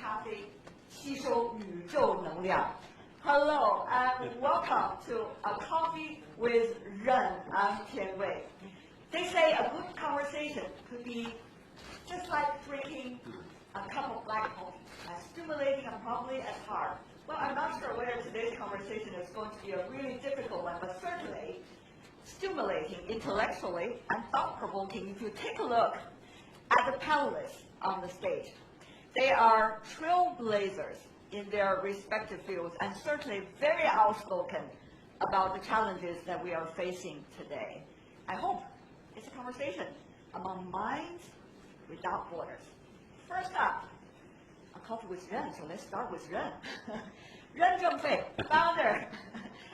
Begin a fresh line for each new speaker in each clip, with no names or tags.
咖啡吸收宇宙能量。Hello and welcome to A Coffee with Ren Zhengfei. They say a good conversation could be just like drinking a cup of black coffee, as stimulating and probably as hard. Well, I'm not sure whether today's conversation is going to be a really difficult one, but certainly stimulating intellectually and thought-provoking if you take a look at the panelists on the stage. They are trailblazers in their respective fields and certainly very outspoken about the challenges that we are facing today. I hope it's a conversation among minds without borders. First up, A Coffee with Ren, so let's start with Ren. Ren Zhengfei, founder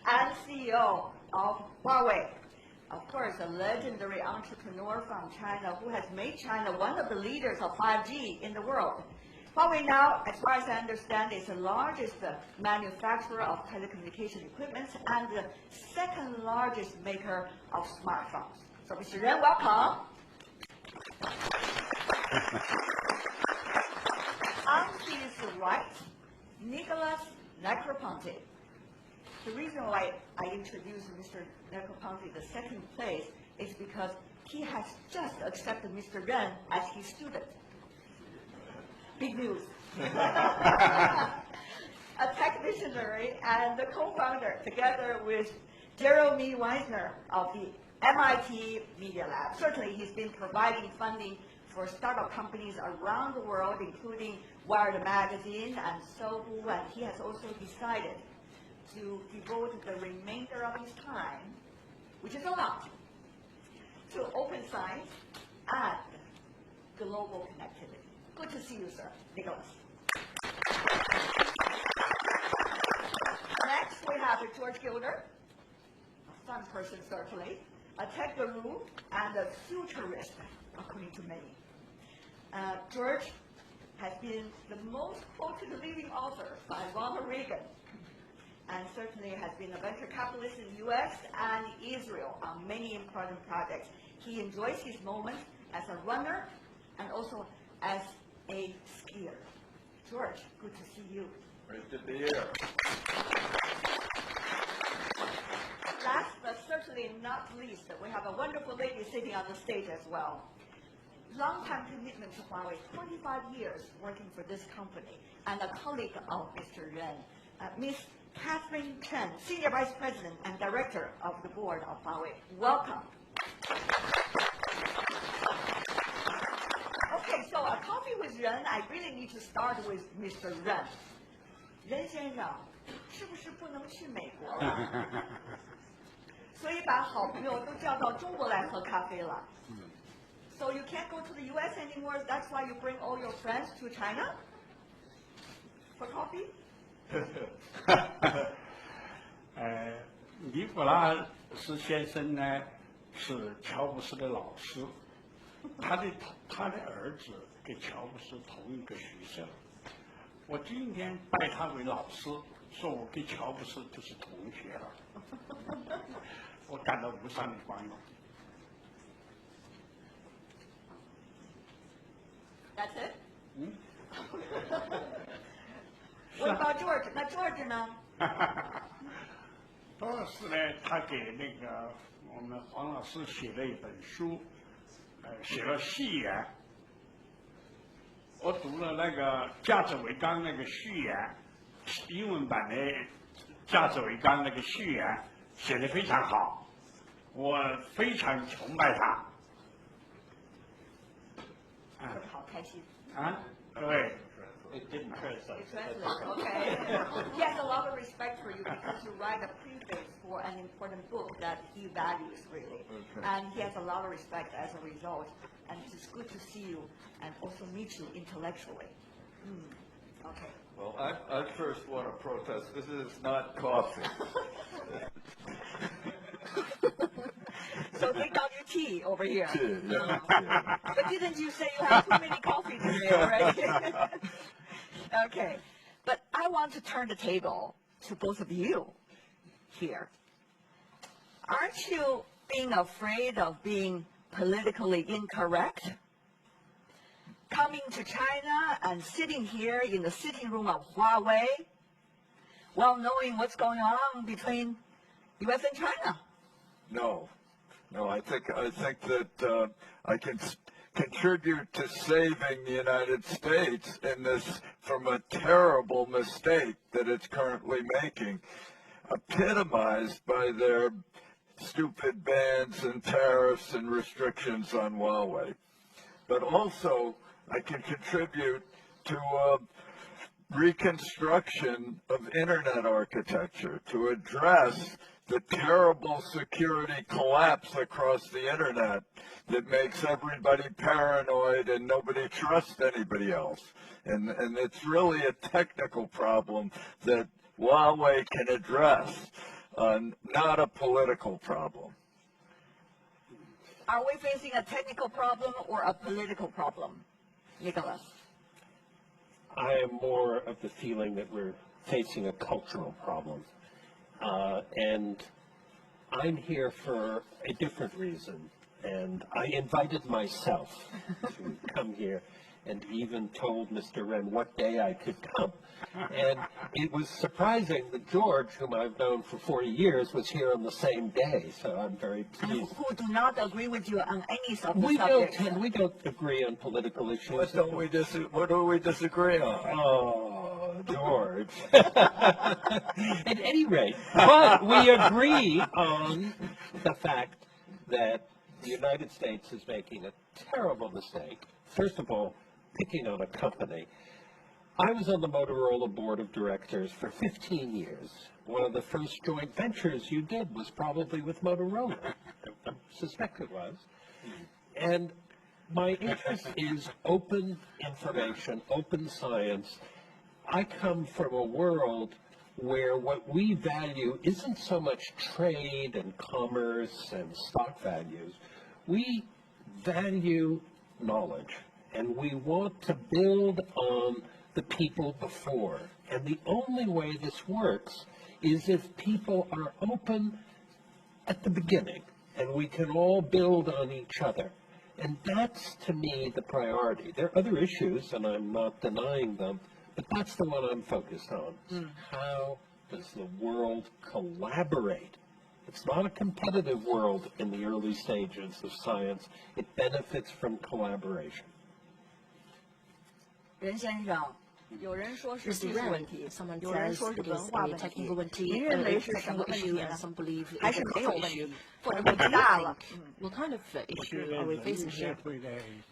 and CEO of HUAWEI. Of course, a legendary entrepreneur from China who has made China one of the leaders of 5G in the world. HUAWEI now, as far as I understand, is the largest manufacturer of telecommunication equipment and the second largest maker of smartphones. So, Mr. Ren, welcome. On his right, Nicholas Negroponte. The reason why I introduced Mr. Negroponte the second place is because he has just accepted Mr. Ren as his student. Big news. A tech visionary and the co-founder, together with Jeremy Weisner of the MIT Media Lab. Certainly, he's been providing funding for startup companies around the world, including Wired Magazine and Sohu, and he has also decided to devote the remainder of his time, which is a lot, to open science and global connectivity. Good to see you, sir. Nicholas. Next, we have George Gilder, a fun person certainly, a tech guru and a futurist, according to many. George has been the most quoted living author by Ronald Reagan, and certainly has been a venture capitalist in the US and Israel on many important projects. He enjoys his moments as a runner and also as a skier. George, good to see you.
Great to be here.
Last but certainly not least, we have a wonderful lady sitting on the stage as well. Long-time commitment to HUAWEI, 25 years working for this company, and a colleague of Mr. Ren, Ms. Catherine Chen, Senior Vice President and Director of the Board of HUAWEI. Welcome. Okay, so A Coffee with Ren, I really need to start with Mr. Ren. 任先生，是不是不能去美国了？所以把好朋友都叫到中国来喝咖啡了。So you can't go to the U.S. anymore. That's why you bring all your friends to China for coffee.
尼古拉斯先生呢是乔布斯的老师，他的儿子跟乔布斯同一个学校。我今天拜他为老师，说我跟乔布斯就是同学了，我感到无上的光荣。
That's it. What about George? 那 George 呢？
多尔斯呢，他给那个我们黄老师写了一本书，写了序言。我读了那个加治维刚那个序言，英文版的加治维刚那个序言写得非常好，我非常崇拜他。
好开心。
啊，对。
It didn't translate.
It translates, okay. He has a lot of respect for you because you write a preface for an important book that he values really.
Okay.
And he has a lot of respect as a result. And it's good to see you and also meet you intellectually. Okay.
Well, I first want to protest. This is not coffee.
So take down your tea over here.
Yeah.
But didn't you say you have too many coffee today already? Okay. But I want to turn the table to both of you here. Aren't you being afraid of being politically incorrect? coming to China and sitting here in the sitting room of Huawei, while knowing what's going on between U.S. and China?
No, I think that I can contribute to saving the United States in this from a terrible mistake that it's currently making, epitomized by their stupid bans and tariffs and restrictions on Huawei. But also, I can contribute to reconstruction of internet architecture to address the terrible security collapse across the internet that makes everybody paranoid and nobody trusts anybody else. And it's really a technical problem that Huawei can address, not a political problem.
Are we facing a technical problem or a political problem, Nicholas?
I am more of the feeling that we're facing a cultural problem. And I'm here for a different reason. And I invited myself to come here and even told Mr. Ren what day I could come. And it was surprising that George, whom I've known for 40 years, was here on the same day. So I'm very pleased.
Who do not agree with you on any of the
We
subjects?
don't agree on political issues.
What do we disagree on?
Oh, George. At any rate, but we agree on the fact that the United States is making a terrible mistake. First of all, picking on a company. I was on the Motorola board of directors for 15 years. One of the first joint ventures you did was probably with Motorola. I suspect it was. And my interest is open information, open science. I come from a world where what we value isn't so much trade and commerce and stock values. We value knowledge, and we want to build on the people before. And the only way this works is if people are open at the beginning, and we can all build on each other. And that's, to me, the priority. There are other issues, and I'm not denying them, but that's the one I'm focused on. How does the world collaborate? It's not a competitive world in the early stages of science. It benefits from collaboration.
任先生，有人说是技术问题，
Someone
有人
says
说是
it
文
is
化
a
问题，
technical
您
issue,
认为
a
是什么
technical
问题
issue,
呢
and？ some believe
还
it
是
is a
没有
cultural
问题
issue?，
或者问题大了？
What kind of
我
issue
觉得
are we
人
facing
类社
here?
会的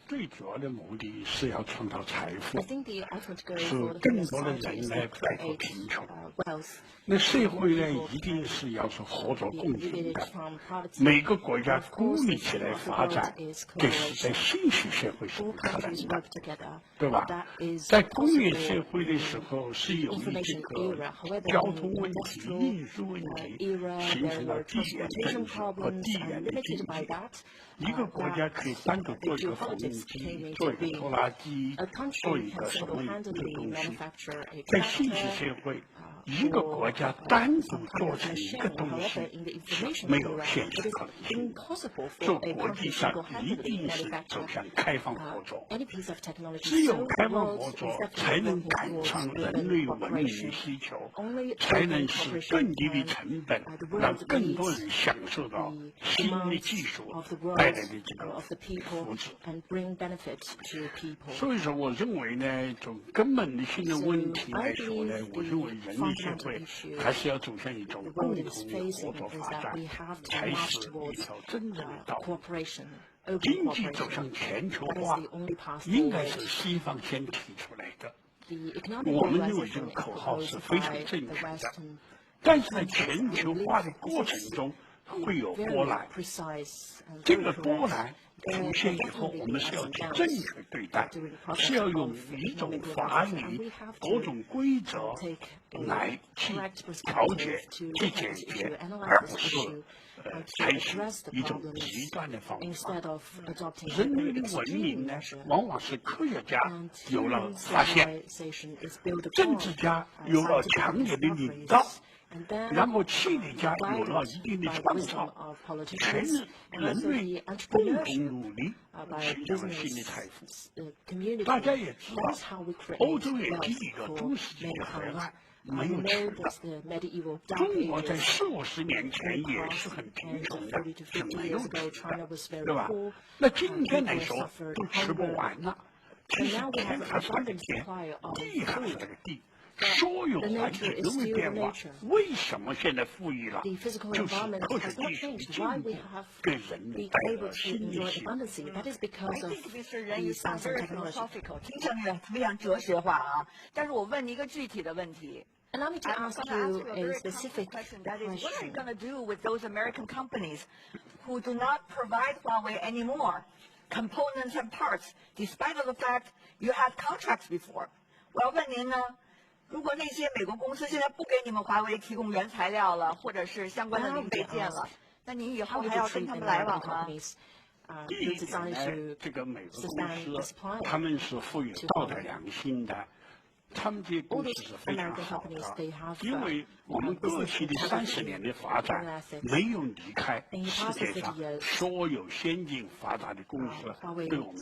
最主要的目的是要创造财富
I，think the ultimate goal
使
for the
更
human
多的
society
人
is
来
to
摆脱
create
贫穷。
wealth.
那社会呢，一定是要是合作
Be
共进
alleviated
的。
from poverty.
每个国家
Of
孤
course,
立
the
起来
goal of the
发展
world，is
这是在
collaboration.
信息社会是
All
不可
countries
能的
work，together.
对吧
That is
在工业
possible
社会的时候，是由于这
information
个
era. However,
交
in
通问题、
industrial
运输问题
era,
形
there
成了
were
地缘
transportation
政治和
problems
地
and
缘的经
limited by
济。
that.
一个国家可以单独做一个缝纫机，做一个拖拉机，
A
做
country
一
can
个什么
single-handedly
东西。
manufacture a
在信息
tractor,
社会，一个国家单独
some kind
做
of
成一
machine.
个东
However,
西
in the
是
information
没有
era,
现
it
实
is
可能性。
impossible
做
for a
国际
country
上一
single-handedly
定是走
manufacture
向开放合作，
any piece of technology.
只有
So
开
the
放
world
合
is
作，
definitely
才能
working
赶
towards
上人
open
类文明的
cooperation.
需求，
Only
才
open
能使
cooperation
更低的
can
成本
the world
让更多
meet
人享受到
the
新的
demands
技术
of the world
带来的这个
of the people
福祉。
and bring benefit to people.
所以说，我认为呢，从根本性的问题
So, I
来说呢，
believe
我认为
the
人类社
fundamental
会
issue
还是要走向一种
the
共
world
同
is
的合
facing
作
is
发
that
展
we have，to
才
march
是一
towards
条真正的道路。
cooperation, open
经济走
cooperation.
向全球
That is
化
the only path
应该
forward.
是西方先提出来的，
The economic
我们认为这
globalization
个
is
口号是
proposed
非常
by
正
the
确的。
Western
但是在全球化的过程中会有波
very
澜，
precise and
这
very
个波
correct.
澜
There
出
will
现以后，
definitely
我
be
们是
ups
要
and
去
downs
正确对待，
during the process
是要用
of
一种
economic
法
globalization.
理
We have、
各
to
种规则
take a
来去
correct
调解、
perspective to
去
look
解
at this
决
issue,，
而
analyze
不
this
是
issue, and
采
to
取
address the
一种
problems
极端的方法。
instead of adopting
人
a
类
very
的文
extreme
明呢，
measure.
往往是科学家
And
有了
human
发现，
civilization is built
政
upon
治家有了
scientific
强烈的领导
discoveries,， And then
然后企业家
by
有了一定的
by
创
wisdom
造，
of
全
politicians
人
and also
类
the
共同
entrepreneurship
努力
by
取得了新的财
business
富。
community.
大家也知
That
道
is how we，
欧
create
洲也
wealth
经历了
for
中世纪的黑
mankind.
暗，
We
没有
know
吃的。
that's the medieval dark
中国在
ages.
40-50年前也是很贫穷的，
40 to
是
50
没有
years ago,
吃
China
的，
was very
对吧
poor.
那今天来
People
说
suffered
都吃不
hunger.
完了。其
But
实
now we
天
have
还
an
是那个
abundant
天，
supply of
地还是
food.
那个地，所有
the
环
nature
境
is
都没
still
变
the
化
nature.。
为什么现在富裕了？
The physical
就是
environment
科学
has not
技术的
changed.
进
Why
步
we have
给人们
been
带来
able
了
to
新的
enjoy
希望。
abundance? That is
I
because of
think Mr. Ren, you
the
sound
science and
very
technology.
philosophical，听上去非常哲学化啊。但是我问你一个具体的问题。
Allow me to
I'm
ask
going to ask
you
you a
a
very
specific
concrete question. That is, what are you
question.
going to do with those American companies who do not provide Huawei anymore, components and parts, despite of the fact you had contracts before? 我要问您呢，如果那些美国公司现在不给你们华为提供原材料了，或者是相关的零配件了，那您以
How
后
would
还
you
要跟
treat
他们来
American
往吗？
companies
第
who
一点
design
呢，
to
这个美国
sustain
公
the
司
supply?
他们是富有道德良心的，他们这些
All
公司
these
是非常
American
好
companies,
的
they have
因为我们过去的30年的发展没有离开世界上所有先进发达的公司对我们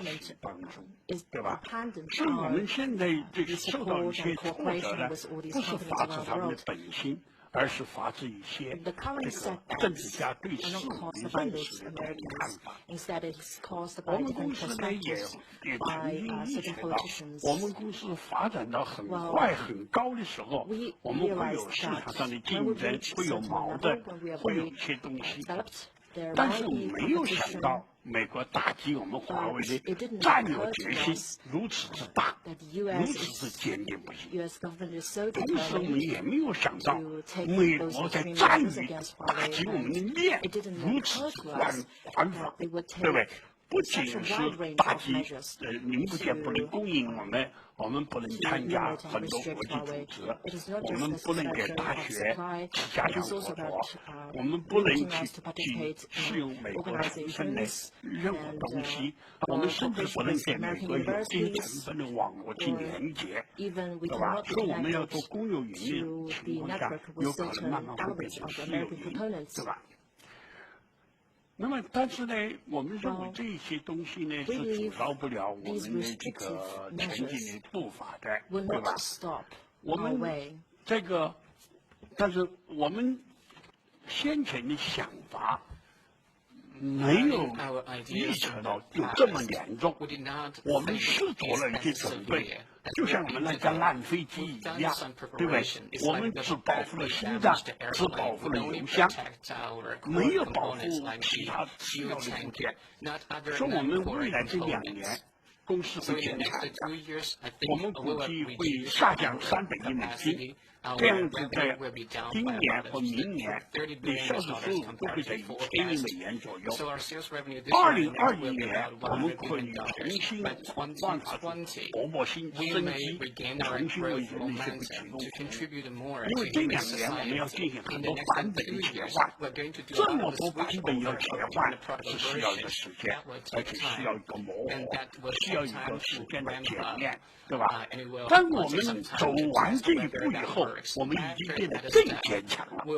的支持帮助，
is
对吧？
dependent
所以我们
on
现在这个
the
受到
support
一些
and
挫折
cooperation
呢，
with all these
不是
companies
发自
around
他
the
们的
world.
本心，而是发自一些
The
这
current
个
setbacks
政治家对
are
事
not
物
caused
的
by
认
those
识的看
Americans.
法。
Instead, it's caused
我
by
们公
different
司呢也
perspectives
曾
by
经意
certain
识到，
politicians.
我们公司发展到很
Well,
快很高的时候
we，
我们会
realized
有市场
that
上的
when
竞
we
争，
reach
会有
certain
矛
level,
盾
when we are，
会有
very
一些东西。
developed, there
但
might
是我
be
没有想
competition
到，美国打击我们华为
But
的
it didn't
战略
occur
决
to
心
us
如此之大，
that the
如
U.S.
此之
is
坚定不移。
U.S. government is so
同时，我们
determined
也没有想到
to take
美
those
国在
extreme
战
measures
于
against
打
Huawei,
击我们的
and
面
it didn't
如此
occur
之
to
宽
us
繁华
that，they would
对不对
take？
不仅
such a
是
wide range
打
of
击
measures
零部件不能供应我们不能
to
参加
limit and
很多
restrict
国际
Huawei.
组织
It is not，
我
just
们
the
不能给
suspension
大
of
学
supply,
去加
it
强
is
合
also
作
about，
我们不能
limiting
去
us to
去
participate
使用
in
美国成分的
organizations
任何
and
东西，
or
我们甚至不能
cooperation
给
with
美
American
国有机成
universities,
分的网络去连接，
even we
对吧？
cannot be
所以我们要做
connected
公有云的
to
情
the
况下
network，
有
with
可能
certain
慢慢会变
elements
成
of the
私有
American
云，
components.
对吧？那么，但是呢，我们认为
Well，
这些东西呢
we
是阻
believe
挠不了我
these
们的这个
restrictive
前进
measures
的步伐的，
will
对吧
not？stop
我
our
们
way.
这个，但是我们先前的想法没有预测到有这么严重。我们是做了一些准备，就像我们那架烂飞机一样，对不对？我们只保护了心脏，只保护了油箱，没有保护其他次要的部件。说我们未来这2年公司会减产的，我们估计会下降300亿美金。这样子在今年和明年的销售收入都会在1000亿美元左右。2021年我们可以重新焕发出勃勃生机，重新为人类社会提供服务。因为这2年我们要进行很多版本的切换，这么多版本要切换是需要一个时间，而且需要一个磨合，需要一个时间的检验，对吧？当我们走完这一步以后，我们已经变得更坚强了。那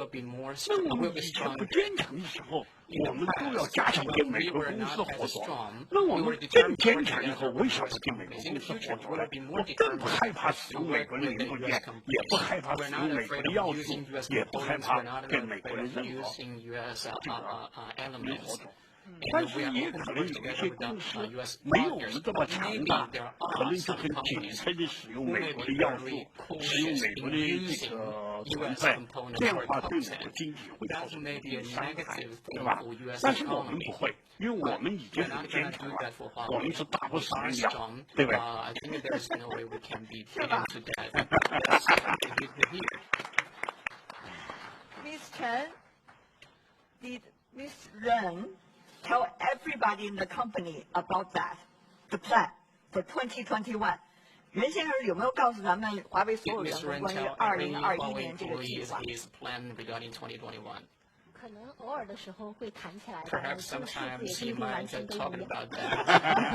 我们以前不坚强的时候，我们都要加强跟美国公司合作。那我们更坚强以后，为啥不跟美国公司合作呢？我更不害怕使用美国的零部件，也不害怕使用美国的要素，也不害怕跟美国的任何这个合作。但是也可能有一些公司没有我们这么强大，可能就很谨慎的使用美国的要素，使用美国的这个成分，这样的话对我们经济会造成一定的伤害，对吧？但是我们不会，因为我们已经很坚强了，我们是打不死的鸟，对不对？是吧
Miss Chen, did Miss Ren tell everybody in the company about that, the plan for 2021? 袁先生有没有告诉咱们华为所有员工关于2021年这个计划？
可能偶尔的时候会谈起来吧。
Perhaps
这个数字也
sometimes
不一
you
定完
might
全都
talk
一样。
about that.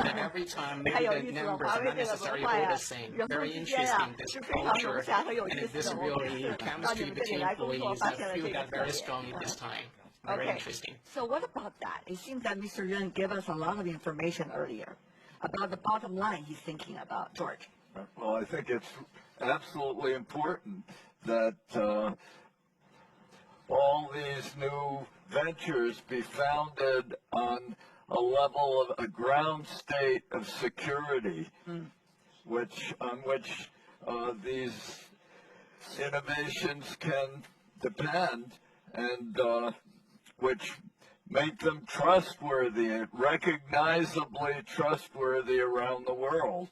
And every time,
太
maybe
有
the
意思了，
numbers
华
are
为
not
这个
necessarily
文化
all
呀
the same.
人
Very
和之间啊
interesting, this
是非常融
culture,
洽和有
and
意思
this
的。我
really
让
chemistry
你们这里
between
来工作，
employees,
发
I
现了
feel
这个
that
特
very
点。
strongly this time. Very
Okay.
interesting.
So what about that? It seems that Mr. Ren gave us a lot of information earlier about the bottom line he's thinking about, George.
Well, I think it's absolutely important that all these new ventures be founded on a level of a ground state of security, on which these innovations can depend, and which make them trustworthy, recognizably trustworthy around the world,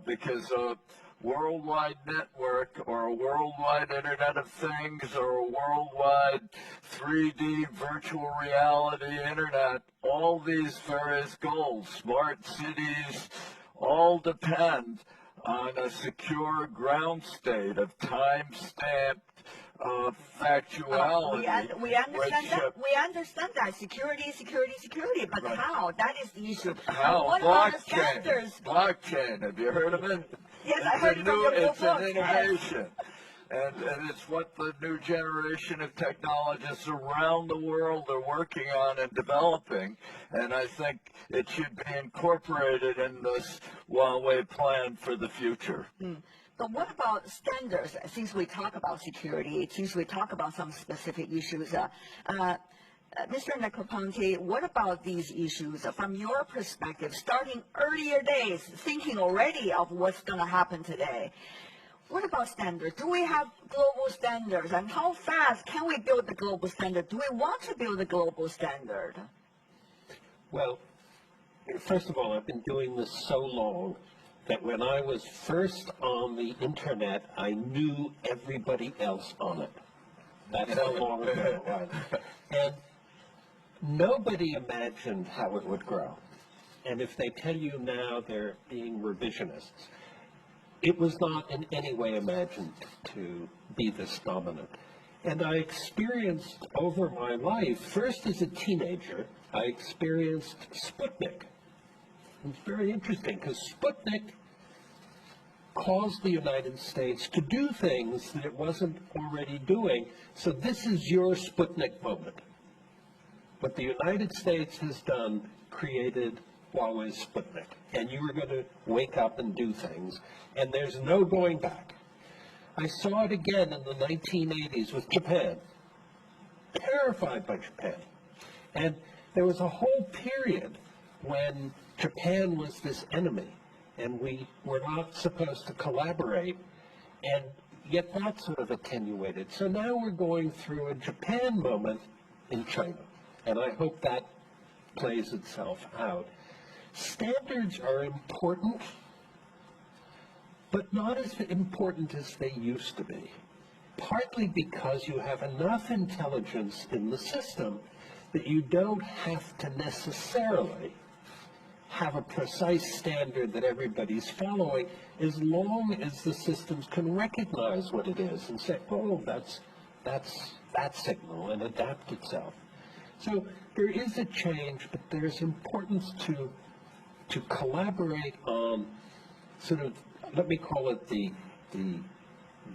because a worldwide network or a worldwide Internet of Things or a worldwide 3D virtual reality Internet, all these various goals, smart cities, all depend on a secure ground state of time-stamped factuality.
We understand
which,
that. We understand that security. But
Right.
how? That is the issue.
How?
What about the
Blockchain.
standards?
Blockchain. Have you heard of it?
Yes, I heard it from your
It's
book.
an innovation. And it's what the new generation of technologists around the world are working on and developing. And I think it should be incorporated in this HUAWEI plan for the future.
But what about standards? Since we talk about security, since we talk about some specific issues, Mr. Negroponte, what about these issues from your perspective, starting earlier days, thinking already of what's going to happen today? What about standards? Do we have global standards? And how fast can we build the global standard? Do we want to build a global standard?
Well, first of all, I've been doing this so long that when I was first on the internet, I knew everybody else on it. That's how long ago it was. And nobody imagined how it would grow. And if they tell you now they're being revisionists, it was not in any way imagined to be this dominant. And I experienced over my life, first as a teenager, I experienced Sputnik. It's very interesting because Sputnik caused the United States to do things that it wasn't already doing. So this is your Sputnik moment. What the United States has done created HUAWEI Sputnik. And you were going to wake up and do things. And there's no going back. I saw it again in the 1980s with Japan. Terrified by Japan. And there was a whole period when Japan was this enemy, and we were not supposed to collaborate, and yet that sort of attenuated. So now we're going through a Japan moment in China, and I hope that plays itself out. Standards are important, but not as important as they used to be, partly because you have enough intelligence in the system that you don't have to necessarily have a precise standard that everybody's following, as long as the systems can recognize what it is and say, oh, that's that signal, and adapt itself. So there is a change, but there's importance to collaborate on sort of, let me call it the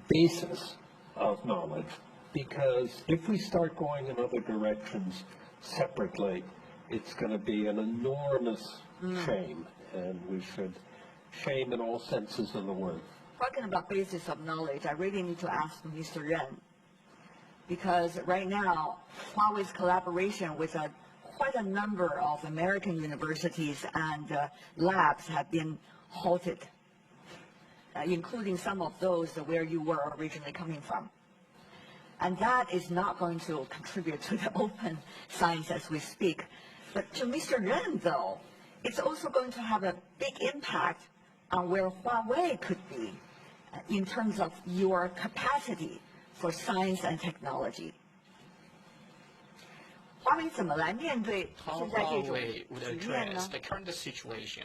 basis of knowledge, because if we start going in other directions separately, it's going to be an enormous shame, and we should shame in all senses of the word.
Talking about basis of knowledge, I really need to ask Mr. Ren, because right now, HUAWEI's collaboration with quite a number of American universities and labs have been halted, including some of those where you were originally coming from. And that is not going to contribute to the open science as we speak. But to Mr. Ren, though, it's also going to have a big impact on where HUAWEI could be in terms of your capacity for science and technology. 华为怎么来面对
How
现在这种
HUAWEI would
局面呢
address the current situation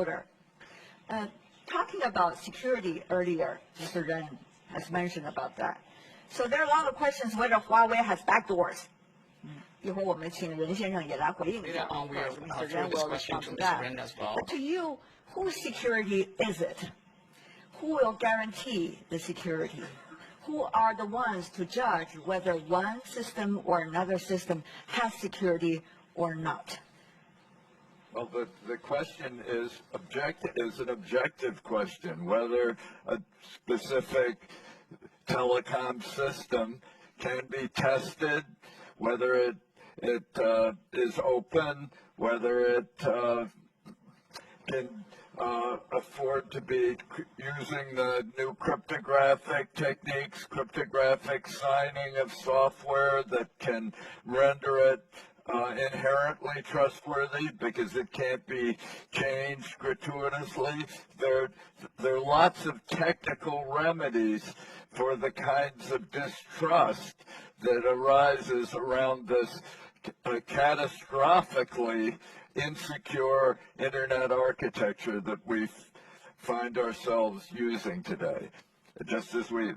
Gilder. Talking about security earlier, Mr. Ren has mentioned about that. So there are a lot of questions whether Huawei has backdoors. 一会儿我们请任先生也来回应一
Later
下
on, we are
Mr.
through
Ren
this
will
question
respond
to
to
Mr.
that.
Ren as well.
But to you, whose security is it? Who will guarantee the security? Who are the ones to judge whether one system or another system has security or not?
Well, the question is an objective question, whether a specific telecom system can be tested, whether it is open, whether it can afford to be using the new cryptographic techniques, cryptographic signing of software that can render it inherently trustworthy because it can't be changed gratuitously. There are lots of technical remedies for the kinds of distrust that arises around this catastrophically insecure internet architecture that we find ourselves using today. Just as we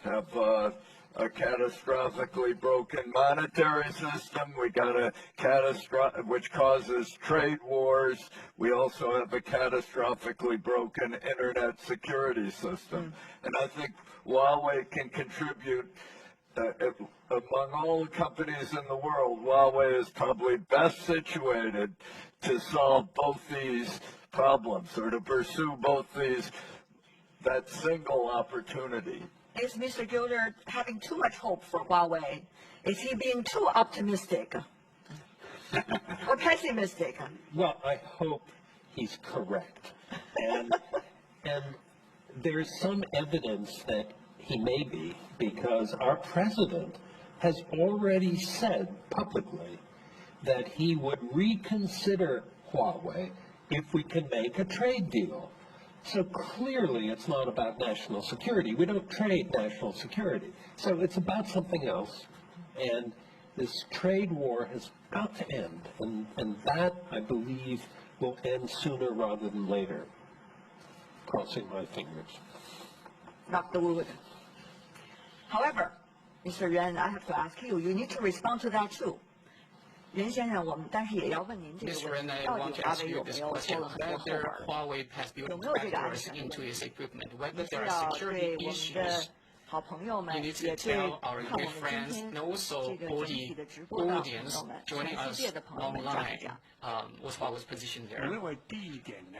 have a catastrophically broken monetary system, we got a which causes trade wars. We also have a catastrophically broken internet security system. And I think Huawei can contribute. Among all the companies in the world, Huawei is probably best situated to solve both these problems or to pursue both these, that single opportunity.
Is Mr. Gilder having too much hope for Huawei? Is he being too optimistic or pessimistic?
Well, I hope he's correct. And there's some evidence that he may be, because our president has already said publicly that he would reconsider Huawei if we can make a trade deal. So clearly it's not about national security. We don't trade national security. So it's about something else. And this trade war has got to end. And that, I believe, will end sooner rather than later. Crossing my fingers.
Knock the wood. However, Mr. Ren, I have to ask you, you need to respond to that too. 任先生，我们但是也要问您这个
Mr.
问
Ren,
题，
I
到
want
底
to
华
ask
为
you
有没
this
有
question:
拖了很多后
whether
本？
Huawei has built
有没有这个安
backdoors
全的
into
问
its
题？
equipment?
你
Whether
是
there
要
are
对
security
我们的
issues?
好朋友
You
们，
need
也
to
对
tell our
看我
good
们
friends
今
and
天
also
这个
all
整体
the
的直播的朋
audience
友们，
joining
全世
us
界的朋友们讲一
online.
讲。
What's Huawei's position
我
there?
认为第一点呢，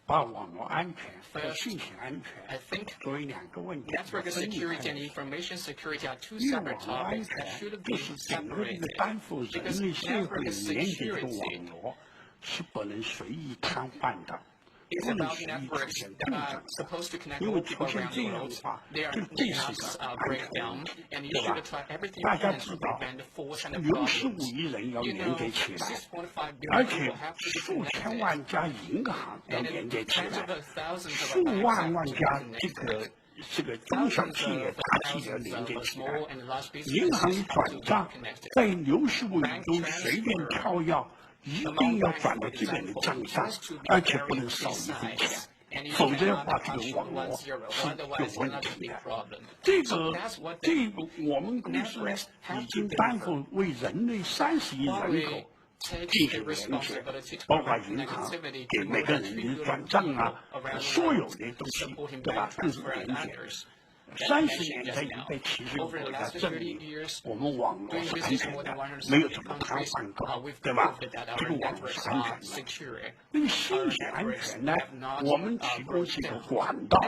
把网络安全和信息安
I
全
think
作为两个问题
network
分离
security
开
and
来。
information security are two
因为
separate
网络安
topics that
全
should
就
be
是整个这个
separated.
担负人
Because
类社会
network
连接这个
security
网络是不能随意瘫痪的，
It's
不能
about
随意出
networks
现
that
故
are
障的。
supposed to connect
因为
all
出
people
现
around
这
the
样
world.
的话，
They
就
are
这
they
是
have
个安
break
全
down,
问题，
and you
对
should
吧？
try everything
大
you
家
can
知
to
道，
prevent the force and the
65
problems.
亿人要
You
连
know,
接起来，
6.5 billion
而
people
且
have to be
数千
connected.
万家银行要
And
连
then
接起
tens
来
of，thousands
数
of banks
万
have
万
to be
家
connected.
这个中小
Thousands
企业、
of
大企业
thousands
连接
of
起来
small，and large
银
businesses
行
have
转
to be
账
connected.
在65亿中随便跳跃，一定要转到这个人的账上，而且不能少一分钱。 否则的话，这个网络是有问题的。这个我们公司已经担负为人类30亿人口进行连接，包括银行给每个人的转账啊，所有的东西，对吧？都是连接。30年才已经被70个国家证明，我们网络是安全的，没有什么瘫痪过，对吧？这个网络是安全的。那个信息安全呢？我们提供是一个管道，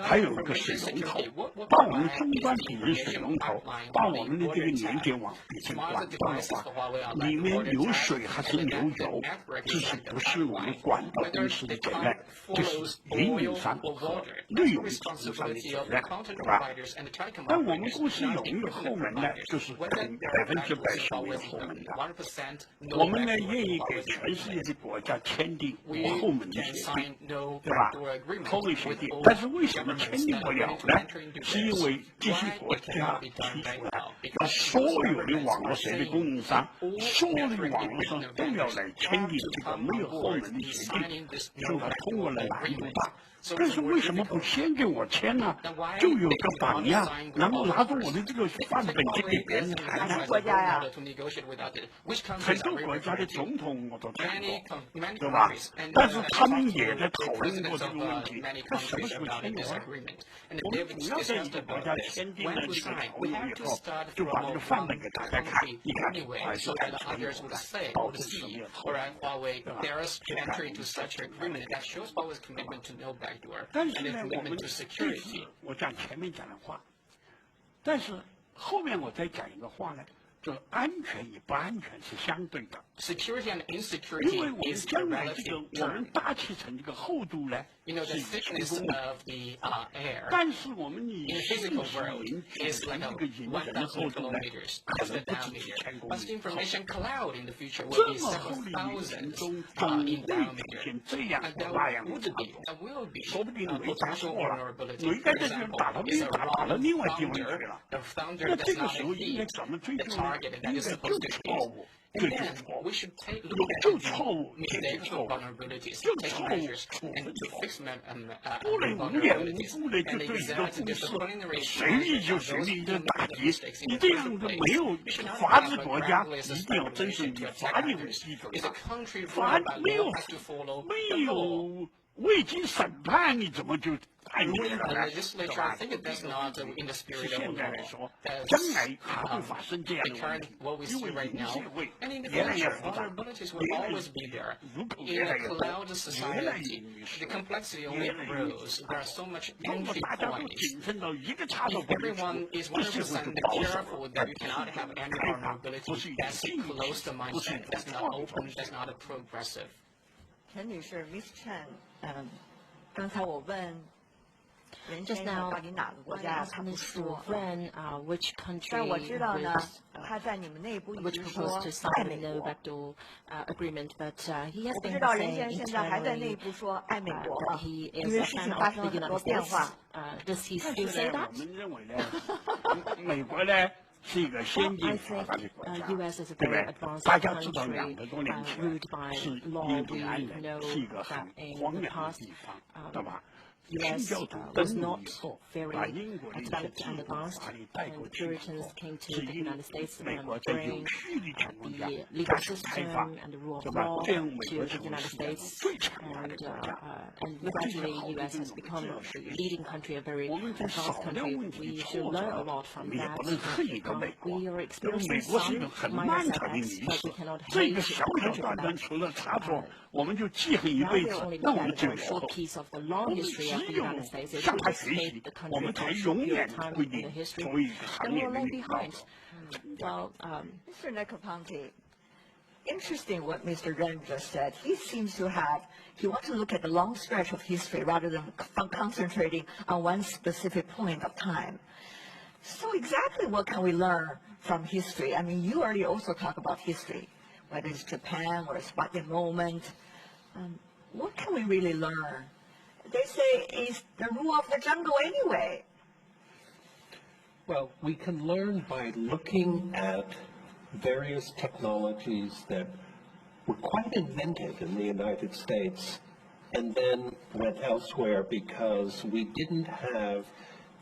还有一个水龙头，把我们终端体的水龙头，把我们的这个连接网变成管道的话，里面流水还是流油，这是不是我们管道公司的责任？这是营运商和内容提供商的责任。 吧？但我们公司有没有后门呢？就是100%是没有后门的。我们呢愿意给全世界的国家签订无后门的协定，对吧？后门协定。但是为什么签订不了呢？是因为这些国家提出了，所有的网络设备供应商，所有的网络商都要来签订这个没有后门的协定，说他通过了难度大。 但是为什么不先给我签呢？就有个榜样，然后拿着我的这个范本去给别人谈谈。
国家呀，
很多国家的总统我都谈过，对吧？但是他们也在讨论过这个问题。他什么时候签的？我们主要在一个国家签订了这个条约以后，就把这个范本给大家看，一看，还是谈成的，保证是没有错的，对吧？ 但是呢，我们这是我讲前面讲的话，但是后面我再讲一个话呢，这安全与不安全是相对的，
Security and
因
insecurity
为我们
is a
将来这
relative
个我们
term.
大气层这个厚度呢
You know,
是
the
以成
thickness
功的，
of the air
但是我们以
in
信
physical
息
world
云组
is
成
like
这个银层的
1,000
厚度呢，
kilometers
可
as
能
the
不止
diameter.
1000公
But the
里。
information cloud in the future
这
will be
么
several
厚的云层
thousands
中，
in
总会出
diameter.
现这样
And
或
there
那样的
would
差
be,
错。
there will be
说不定我打
potential
错了，
vulnerability.
有一个
For
人就
example,
打到
is a
打到
wrong
另外地方去
thunder.
了。
The thunder
那
does
这个
not
时候应该
hit
怎么追
the
究呢？
target that
应
is
该
supposed
就
to
错
hit.
误，
And
追究
then
错误
we。should take a
有
look
就
at
错误，解决
mistakes
错
or
误。
vulnerabilities,
就
take
错误，
measures
处
and
分
to
错误。
fix them
不能无缘无
vulnerabilities
故的就
and
对一个
exact
公司
disciplinary
随意
measures
就
on
随
those
意
who
的
made
打
the
击，
mistakes in
你
the
这
first
样的
place.
没有
We should not
法
have
治
a
国家
groundless
一定要遵守
speculation
以
to
法
attack
律为
others.
基准
It's
的
a。country
法
ruled by
没
law
有
has to follow
没
the law.
有未经审判，你怎么就判决
The
了呢？
legislature,
是吧
I think it does not in the
是
spirit of
现
the
在来
law.
说，
That's,
将来还会发生这样
the
的问
current
题，
what we
因
see
为
right
云
now,
社会
and in the
越来越
future,
复杂，
vulnerabilities
越
will
来越
always be there.
人口
In
越来
a
越多，
cloud
越来越
society,
密
the
实，
complexity
越
only
来越复
grows.
杂
There are so much
如果
entry
大家都
points.
谨慎到一个差都
If
不能出，
everyone is
这社会
100%
就保守
careful
了。
that you cannot have any
开放不
vulnerability,
是一种
that's
进
a
步，
closed
不是一
mindset.
种
That's not
创
open.
新。
That's not a progressive.
陈女士 ，Miss Chen，刚才我问任
Just
先生
now,
到底哪个国
I
家，
asked
他不
Mr.
说。
Ren which country
但我知道呢
with,，
他在你们内部一
which
直说
proposed to
爱
sign
美
the
国。
backdoor agreement, but he has
我不
been
知道任
saying
先生现在还在内
internally
部说爱美国
that
吗？
he
因
is
为
a
事情
fan
发
of
生
the
了很多
United
变
States.
化。
Does he
但
still
是
say
呢，
that?
我们认为呢，美国呢是一个先
Well,
进
I
发
think
达的国家，
U.S. is a
对不
very
对？
advanced
大家知道
country
200多年前
ruled by
是
law.
印
We
第安人
know
是一个
that
很
in
荒
the
凉的
past,
地方，对吧？清
U.S.
教徒
was
登陆
not
以后，
very
把英国的一些
developed
制
and
度
advanced,
法律带
and
过
the
去以
Puritans
后，
came to
是
the
因
United States
美
and
国在有
bring
序的情况下
the
加
legal
速开放
system，and the rule of
对吧？
law
这样美
to
国
the
成为
United
世界上
States,
最强大的
and
国家。
and
那这些
gradually
好的
U.S.
对
has
我们
become
就要
a
学习。
leading country, a very
我们从
advanced
少量
country.
问题
We
挫
should
折
learn a
了，
lot
我
from
们也
that.
不能恨一个美国，
We are
因为
experiencing
美国是一个
some
很
minor
漫长的
setbacks,
历
but
史
we cannot，
这
hate
个小小
country
短
for
短
that.
除了差错，我们就记恨一
Now
辈
we
子
only，
那
look
我们
at
就
a
有
short
后。
piece of the
我
long
们
history
只
of the
有
United States. If
向
we
他
just
学
hate
习
the，
我
country
们
for
才
a short
永
period
远
of time
会
in the
定
history,
成为一个行
then
业
we'll
的
lag
领导
behind.
者。
Well,
Mr. Negroponte, interesting what Mr. Ren just said. He seems to have, he wants to look at the long stretch of history rather than concentrating on one specific point of time. So exactly what can we learn from history? I mean, you already also talk about history, whether it's Japan or Sputnik moment. What can we really learn? They say it's the rule of the jungle anyway.
Well, we can learn by looking at various technologies that were quite invented in the United States and then went elsewhere because we didn't have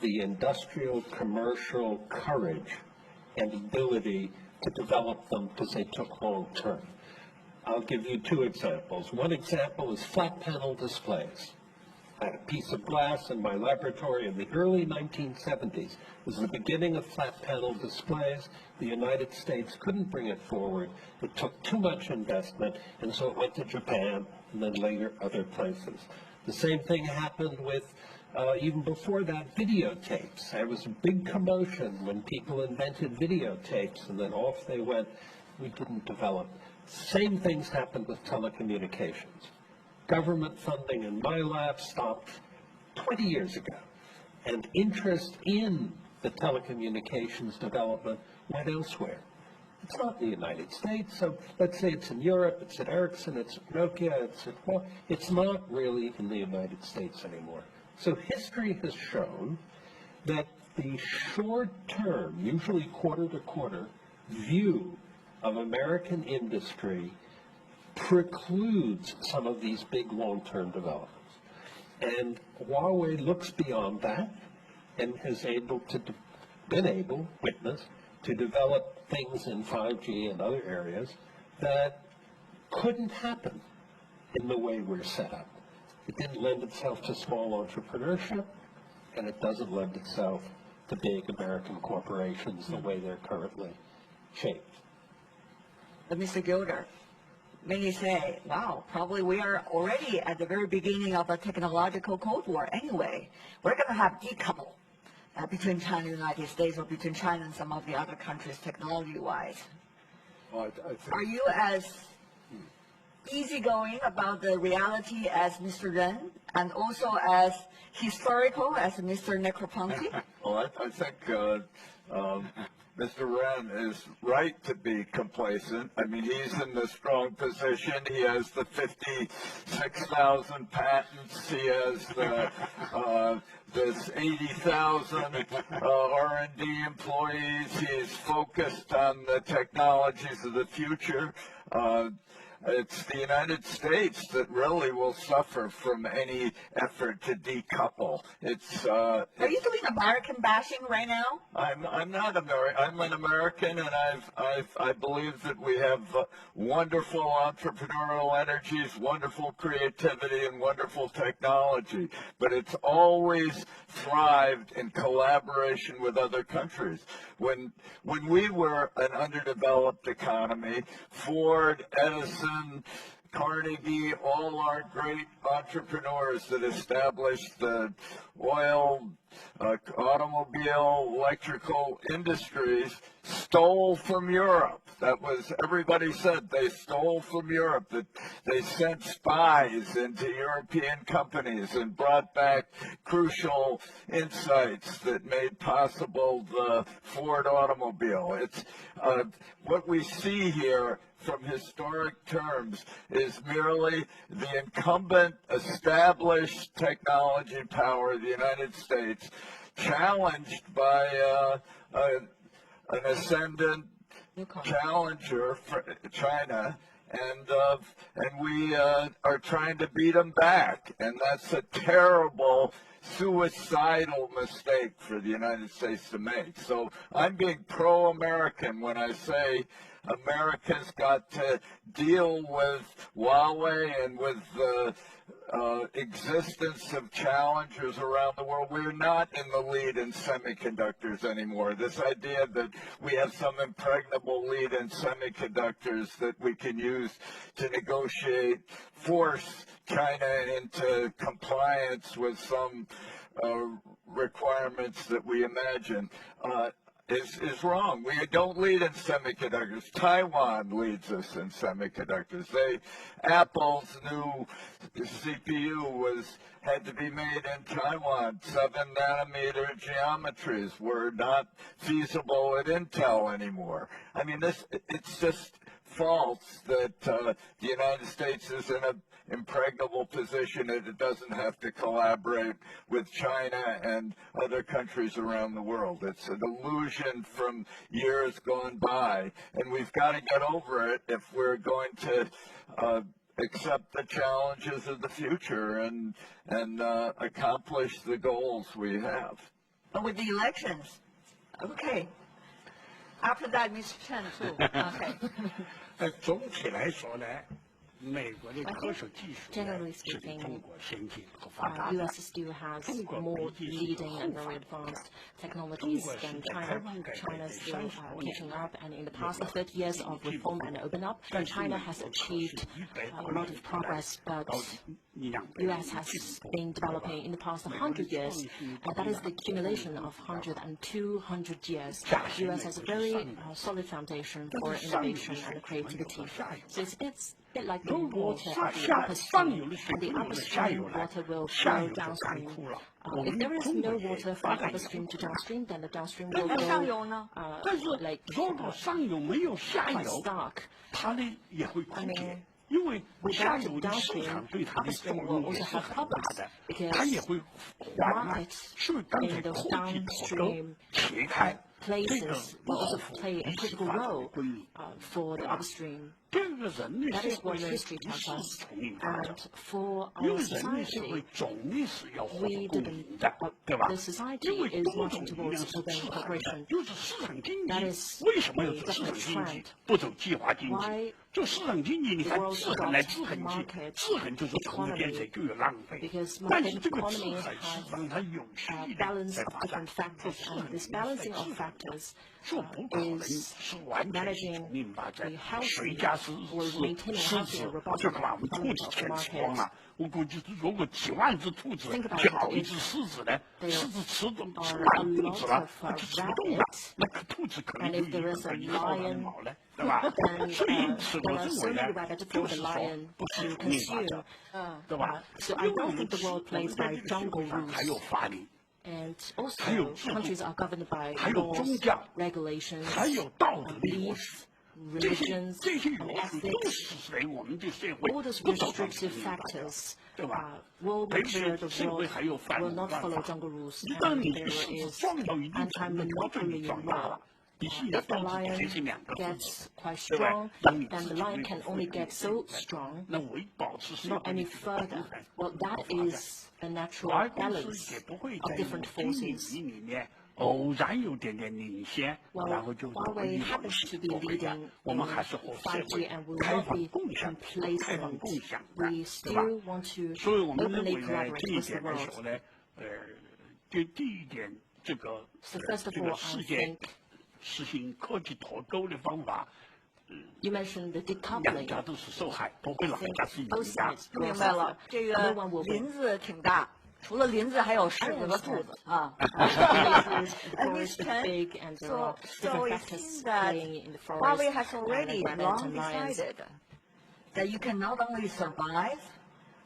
the industrial commercial courage and ability to develop them because they took long term. I'll give you two examples. One example is flat panel displays. I had a piece of glass in my laboratory in the early 1970s. It was the beginning of flat panel displays. The United States couldn't bring it forward. It took too much investment, and so it went to Japan and then later other places. The same thing happened with, even before that, videotapes. There was a big commotion when people invented videotapes, and then off they went. We didn't develop. Same things happened with telecommunications. Government funding in my lab stopped 20 years ago, and interest in the telecommunications development went elsewhere. It's not in the United States, so let's say it's in Europe, it's at Ericsson, it's at Nokia, it's not really in the United States anymore. So history has shown that the short-term, usually quarter-to-quarter, view of American industry precludes some of these big long-term developments. And Huawei looks beyond that and has been able, witness, to develop things in 5G and other areas that couldn't happen in the way we're set up. It didn't lend itself to small entrepreneurship, and it doesn't lend itself to big American corporations the way they're currently shaped.
But Mr. Gilder, many say, wow, probably we are already at the very beginning of a technological Cold War anyway. We're going to have decouple. between China and the United States or between China and some of the other countries technology-wise.
Well, I think
Are you as easygoing about the reality as Mr. Ren and also as historical as Mr. Negroponte?
Well, I think Mr. Ren is right to be complacent. I mean, he's in the strong position. He has the 56,000 patents. He has the this 80,000 R&D employees. He's focused on the technologies of the future. It's the United States that really will suffer from any effort to decouple.
Are you doing American bashing right now?
I'm not American. I'm an American, and I believe that we have wonderful entrepreneurial energies, wonderful creativity, and wonderful technology. But it's always thrived in collaboration with other countries. When we were an underdeveloped economy, Ford, Edison, Carnegie, all our great entrepreneurs that established the oil, automobile, electrical industries stole from Europe. That was, everybody said they stole from Europe, that they sent spies into European companies and brought back crucial insights that made possible the Ford automobile. It's what we see here from historic terms is merely the incumbent established technology power of the United States challenged by an ascendant challenger, China, and we are trying to beat them back, and that's a terrible suicidal mistake for the United States to make. So I'm being pro-American when I say America's got to deal with HUAWEI and with the existence of challengers around the world. We're not in the lead in semiconductors anymore. This idea that we have some impregnable lead in semiconductors that we can use to negotiate, force China into compliance with some requirements that we imagine, is wrong. We don't lead in semiconductors. Taiwan leads us in semiconductors. Apple's new CPU had to be made in Taiwan. 7-nanometer geometries were not feasible at Intel anymore. I mean, it's just false that the United States is in an impregnable position and it doesn't have to collaborate with China and other countries around the world. It's an illusion from years gone by, and we've got to get over it if we're going to accept the challenges of the future and accomplish the goals we have.
But with the elections, okay. After that, Mr. Chen too. Okay.
总体来说呢，美国的科学技术
Generally
是比
speaking,
中国先进和发达的。
US still has more leading and very advanced technologies than China. China is still catching up, and in the past 30 years of reform and open up, China has achieved a lot of progress, but US has been developing in the past 100 years, and that is the accumulation of 100 and 200 years. US has a very solid foundation for innovation and creativity. So it's a bit like the water at the upstream, and the upstream water will flow downstream. If there is no water from upstream to downstream, then the downstream will
那上
go
游呢？
但是
like
如果上游没有下
quite
游，
stark.
它呢也会枯
I
竭
mean,，
因为下
Without
游
it
的市场
downstream,
对它的作
upstream
用
will
也
also
是
have
很大
problems
的，
because
它也会缓慢
markets，
所以刚才
in the
科技投入
downstream
切开这个
places will
落
also
后
play a
也是
critical
发展的
role
规律。
for the upstream.
第二个人类
That
社
is
会
what
是
history
从
tells
事
us.
统领发展
And，for
因
our
为人类社会
society,
总的是要互
we
相共
didn't.
赢的，对吧
The？society
因为
is
多
marching
种力量
towards
是
open
自然的
cooperation.
就是市场经
That
济
is
为什么要
a
走市场
definite
经济
trend.
不走计划经济
Why？
就市场经济，你看
the world
制衡来
adopts
制衡去，
market
制衡就是重复建设
economy
就有浪费
because，
但
market
是这个制
economy
衡是
has
让它有序
a
的
balance
在
of
发展
different，factors,
制
and
衡
this
在
balancing of
制衡
factors
说不可能
is
是完全是
managing
丛林发展
the，healthy
谁家是狮子，就把我们兔子全吃光了。我估计如果几万只兔子咬一只狮子呢，狮子吃完兔子了，它就吃不动了，那兔子可能就一薅它的毛了，对吧？所以因此我认为呢，就是说不是丛林法则，对吧？因为我们世界上还有法律。
And also, countries are governed by
还有宗教
regulations,
还有道德的约束，
religions,
这些
and
约束都
ethics.
使我们的社会
All those
不走上
restrictive
丛林法则，
factors
对吧？
will
特
make
别
sure
是
the
社会
world
还有反
will
垄
not
断
follow
法。
jungle rules.
一旦
And
你
there
狮子
is
壮到一定程度，标准
anti-monopoly
你壮大
law.
了，你现在
If the
到底
lion
全是两个分子，
gets quite
对吧？
strong,
当你
then
自
the
己
lion
没
can
有
only
分
get so strong,
那维保持社
not
会
any
的平衡
further. Well, that is a
华
natural
为公
balance
司也不会
of
在
different
某些领
forces.
域里面偶然有点点领先，
Well,
然后就
Huawei happens to be
不会的
leading
我们还是和社
5G
会
and will
开
not
放
be
共享，开放
complacent.
共享的，
We
对吧？
still want to
所以我们认
openly
为呢，
collaborate
这一
with the
点来
world.
说呢，第一点，这个
So first of
这
all,
个
I
世界
think
实行科技脱钩的方法，
you mentioned the
两
decoupling.
家都是受害，不会哪一家是赢
Both
家。
sides
明
will
白了
suffer.，
这
No
个
one will
林
win.
子挺大，除了林子还有柿子和兔子啊。
The
And
forest
Ms.
is
Chen,
big and there are
so
different
it
factors
seems that
playing in the forest.
Huawei has
and
already
rabbits
long
and lions.
decided that you can not only survive,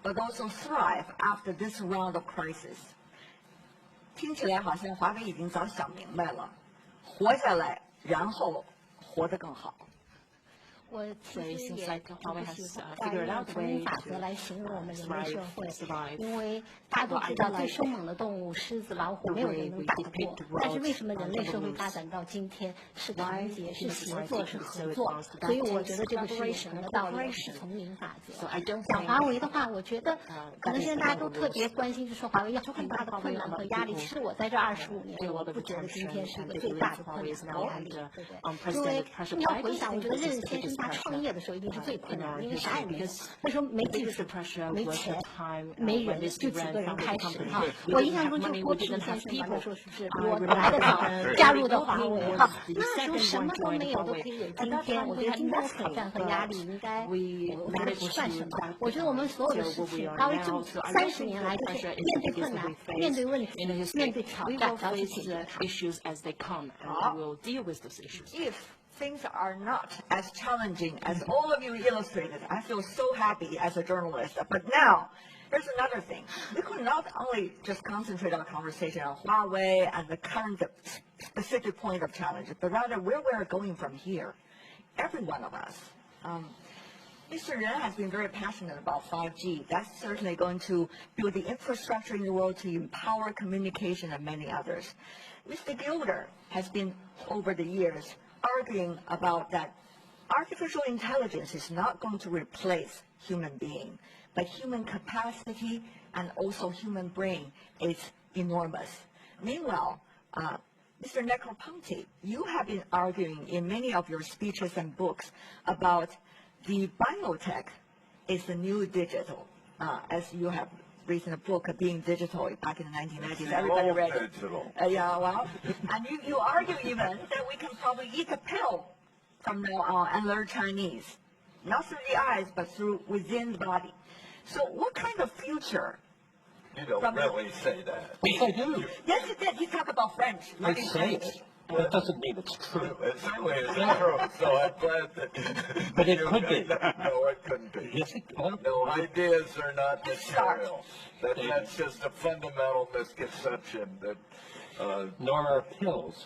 but also thrive after this round of crisis. 听起来好像华为已经早想明白了，活下来，然后活得更好。
我其
So
实
it seems
也
like
挺
Huawei
不喜
has
欢
figured
用
out a
丛林
way
法
to
则来形容我们人类社
thrive
会
and，survive.
因为大家都知道最凶猛的动物狮子、老虎没有人能打得过，但是为什么人类社会发展到今天是团结、是协作、是合作？所以我觉得这个是永恒的道理，是丛林法则。
So I don't
讲
think
华为的话，我觉得可能现在大家都特别关心，就是说华为有很大的困难和压力。其实我在这25年，我不觉得今天是一个最大的困难和压力，对不对？因为你要回想，我觉得任先生他创业的时候一定是最困难的，因为啥也没有，那时候没技术、没钱、没人，就几个人开始哈。我印象中就郭平先生吧，那时候是比我来的早，加入的华为哈。那时候什么都没有，都可以有今天。我觉得今天的挑战和压力应该拿得不算什么。我觉得我们所有的事情，华为这30年来就是面对困难、面对问题、面对挑战，然后去解决它。
issues as they come, and we will deal with those issues.
If things are not as challenging as all of you illustrated, I feel so happy as a journalist. But now, here's another thing. We could not only just concentrate our conversation on Huawei and the current specific point of challenge, but rather where we're going from here. Every one of us. Mr. Ren has been very passionate about 5G. That's certainly going to build the infrastructure in the world to empower communication and many others. Mr. Gilder has been, over the years, arguing about that artificial intelligence is not going to replace human being, but human capacity and also human brain is enormous. Meanwhile, Mr. Negroponte, you have been arguing in many of your speeches and books about the biotech is the new digital, as you have written a book, Being Digital, back in the 1990s. Everybody read it.
Digital.
Yeah, well, and you argue even that we can probably eat a pill from now on and learn Chinese, not through the eyes, but through within the body. So what kind of future?
You don't really say that.
Yes, I do.
Yes, you did. You talk about French.
I
learning
say
Chinese.
it. That doesn't mean it's true.
It certainly isn't true, so I'm glad that.
But it could be.
No, it couldn't be.
Yes, it could.
No, ideas are not
Start.
material. That's just a fundamental misconception that,
Nor are pills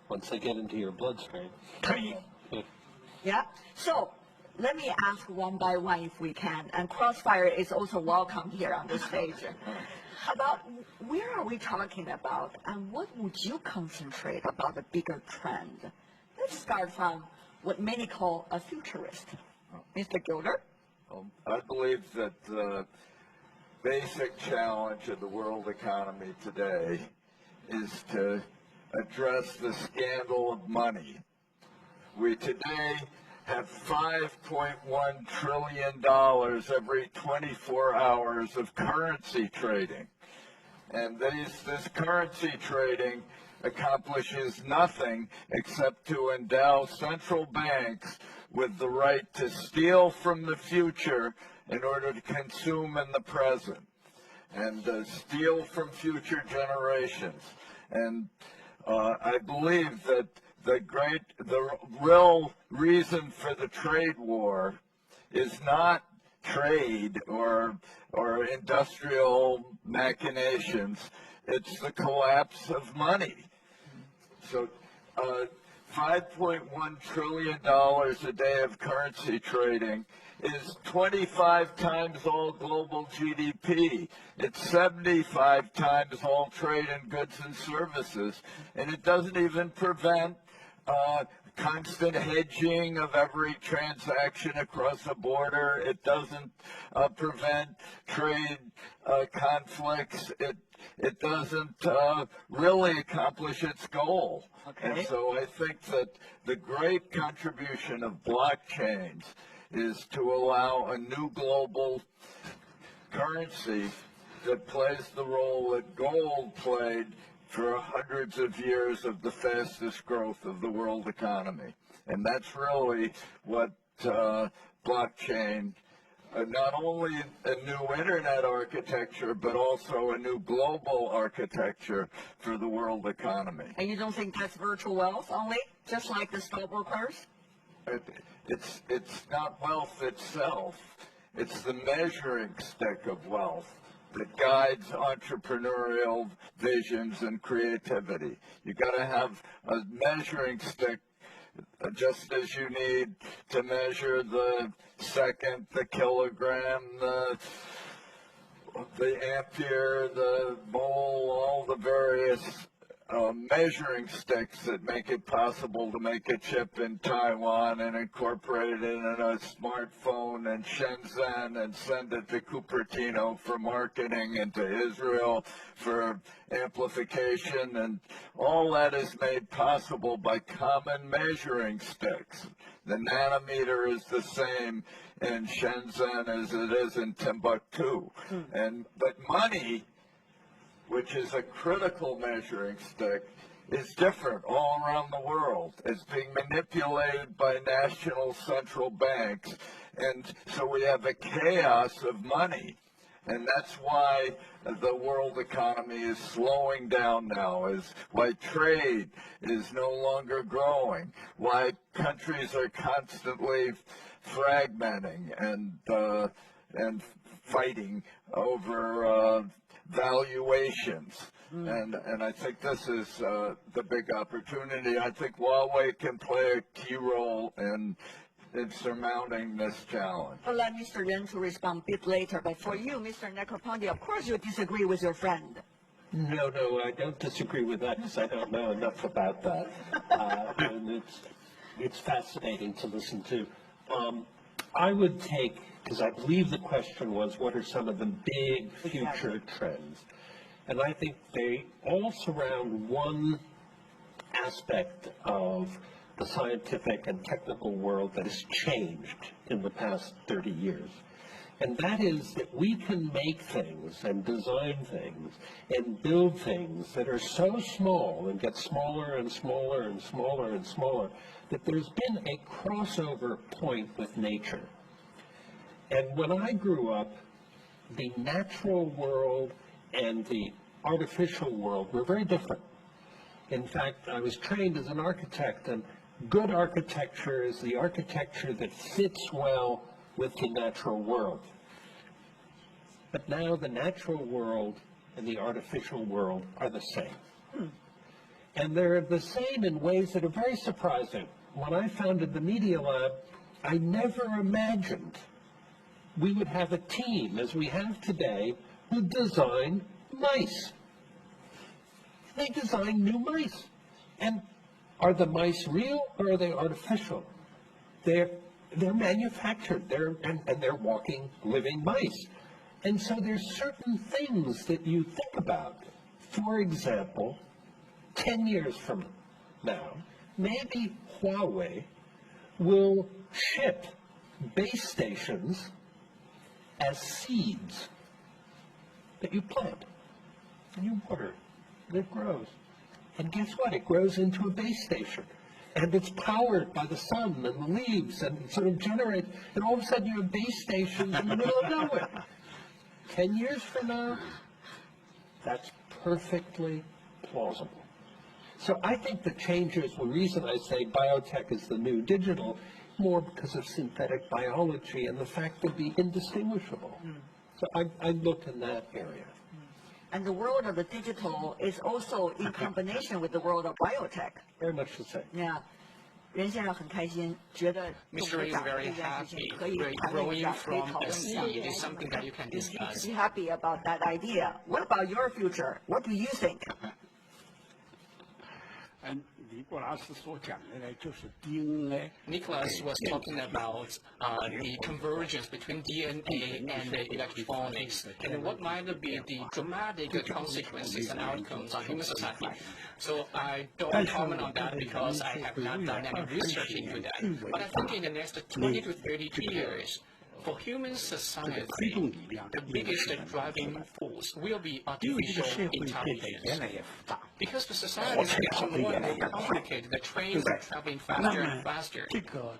once they get into your bloodstream.
可以，
Yeah. So let me ask one by one if we can. And Crossfire is also welcome here on the stage. About where are we talking about, and what would you concentrate about the bigger trend? Let's start from what many call a futurist. Mr. Gilder?
I believe that the basic challenge of the world economy today is to address the scandal of money. We today have $5.1 trillion every 24 hours of currency trading. And this currency trading accomplishes nothing except to endow central banks with the right to steal from the future in order to consume in the present, and steal from future generations. And I believe that the real reason for the trade war is not trade or industrial machinations. It's the collapse of money. So $5.1 trillion a day of currency trading is 25 times all global GDP. It's 75 times all trade in goods and services. And it doesn't even prevent constant hedging of every transaction across the border. It doesn't prevent trade conflicts. It doesn't really accomplish its goal.
Okay.
And so I think that the great contribution of blockchains is to allow a new global currency that plays the role that gold played for hundreds of years of the fastest growth of the world economy. And that's really what blockchain, not only a new internet architecture, but also a new global architecture for the world economy.
And you don't think that's virtual wealth only, just like the stockbrokers?
It's not wealth itself. It's the measuring stick of wealth that guides entrepreneurial visions and creativity. You got to have a measuring stick, just as you need to measure the second, the kilogram, the ampere, the mole, all the various measuring sticks that make it possible to make a chip in Taiwan and incorporate it in a smartphone in Shenzhen and send it to Cupertino for marketing and to Israel for amplification. And all that is made possible by common measuring sticks. The nanometer is the same in Shenzhen as it is in Timbuktu. But money, which is a critical measuring stick, is different all around the world. It's being manipulated by national central banks. And so we have a chaos of money. And that's why the world economy is slowing down now, is why trade is no longer growing, why countries are constantly fragmenting and fighting over valuations. And I think this is the big opportunity. I think Huawei can play a key role in surmounting this challenge.
I'll let Mr. Ren to respond a bit later, but for you, Mr. Negroponte, of course you disagree with your friend.
No, I don't disagree with that because I don't know enough about that. And it's fascinating to listen to. I would take, because I believe the question was, what are some of the big future trends? And I think they all surround one aspect of the scientific and technical world that has changed in the past 30 years. And that is that we can make things and design things and build things that are so small and get smaller and smaller and smaller and smaller that there's been a crossover point with nature. And when I grew up, the natural world and the artificial world were very different. In fact, I was trained as an architect, and good architecture is the architecture that fits well with the natural world. But now the natural world and the artificial world are the same. And they're the same in ways that are very surprising. When I founded the Media Lab, I never imagined we would have a team, as we have today, who design mice. They design new mice. And are the mice real or are they artificial? They're manufactured. And they're walking, living mice. And so there's certain things that you think about. For example, 10 years from now, maybe Huawei will ship base stations as seeds that you plant and you water and it grows. And guess what? It grows into a base station. And it's powered by the sun and the leaves, and it sort of generates, and all of a sudden you have base stations in the middle of nowhere. 10 years from now, that's perfectly plausible. So I think the changes, the reason I say biotech is the new digital, more because of synthetic biology and the fact they'll be indistinguishable. So I look in that area.
And the world of the digital is also in combination with the world of biotech.
Very much the same.
Yeah. 任先生很开心，觉得中
Mr.
国
is
长这
very
件事情
happy.
可以
We're
谈论一
growing
下，可以
from
讨
a
论一下。
seed is something that you can
He's
discuss.
happy about that idea. What about your future? What do you think?
尼古拉斯所讲的呢，就是 DNA。
Nicholas was talking about the convergence between DNA and the electronics, and what might be the dramatic consequences and outcomes on human society. So I don't comment on that because I have not done any research into that. But I think in the next 20 to 30 years, for human society, the biggest driving force will be
因为这个
artificial
社会变得越
intelligence.
来越复杂。
Because the society is getting more and more complicated, the trains are traveling
那
faster
么
and faster.
这个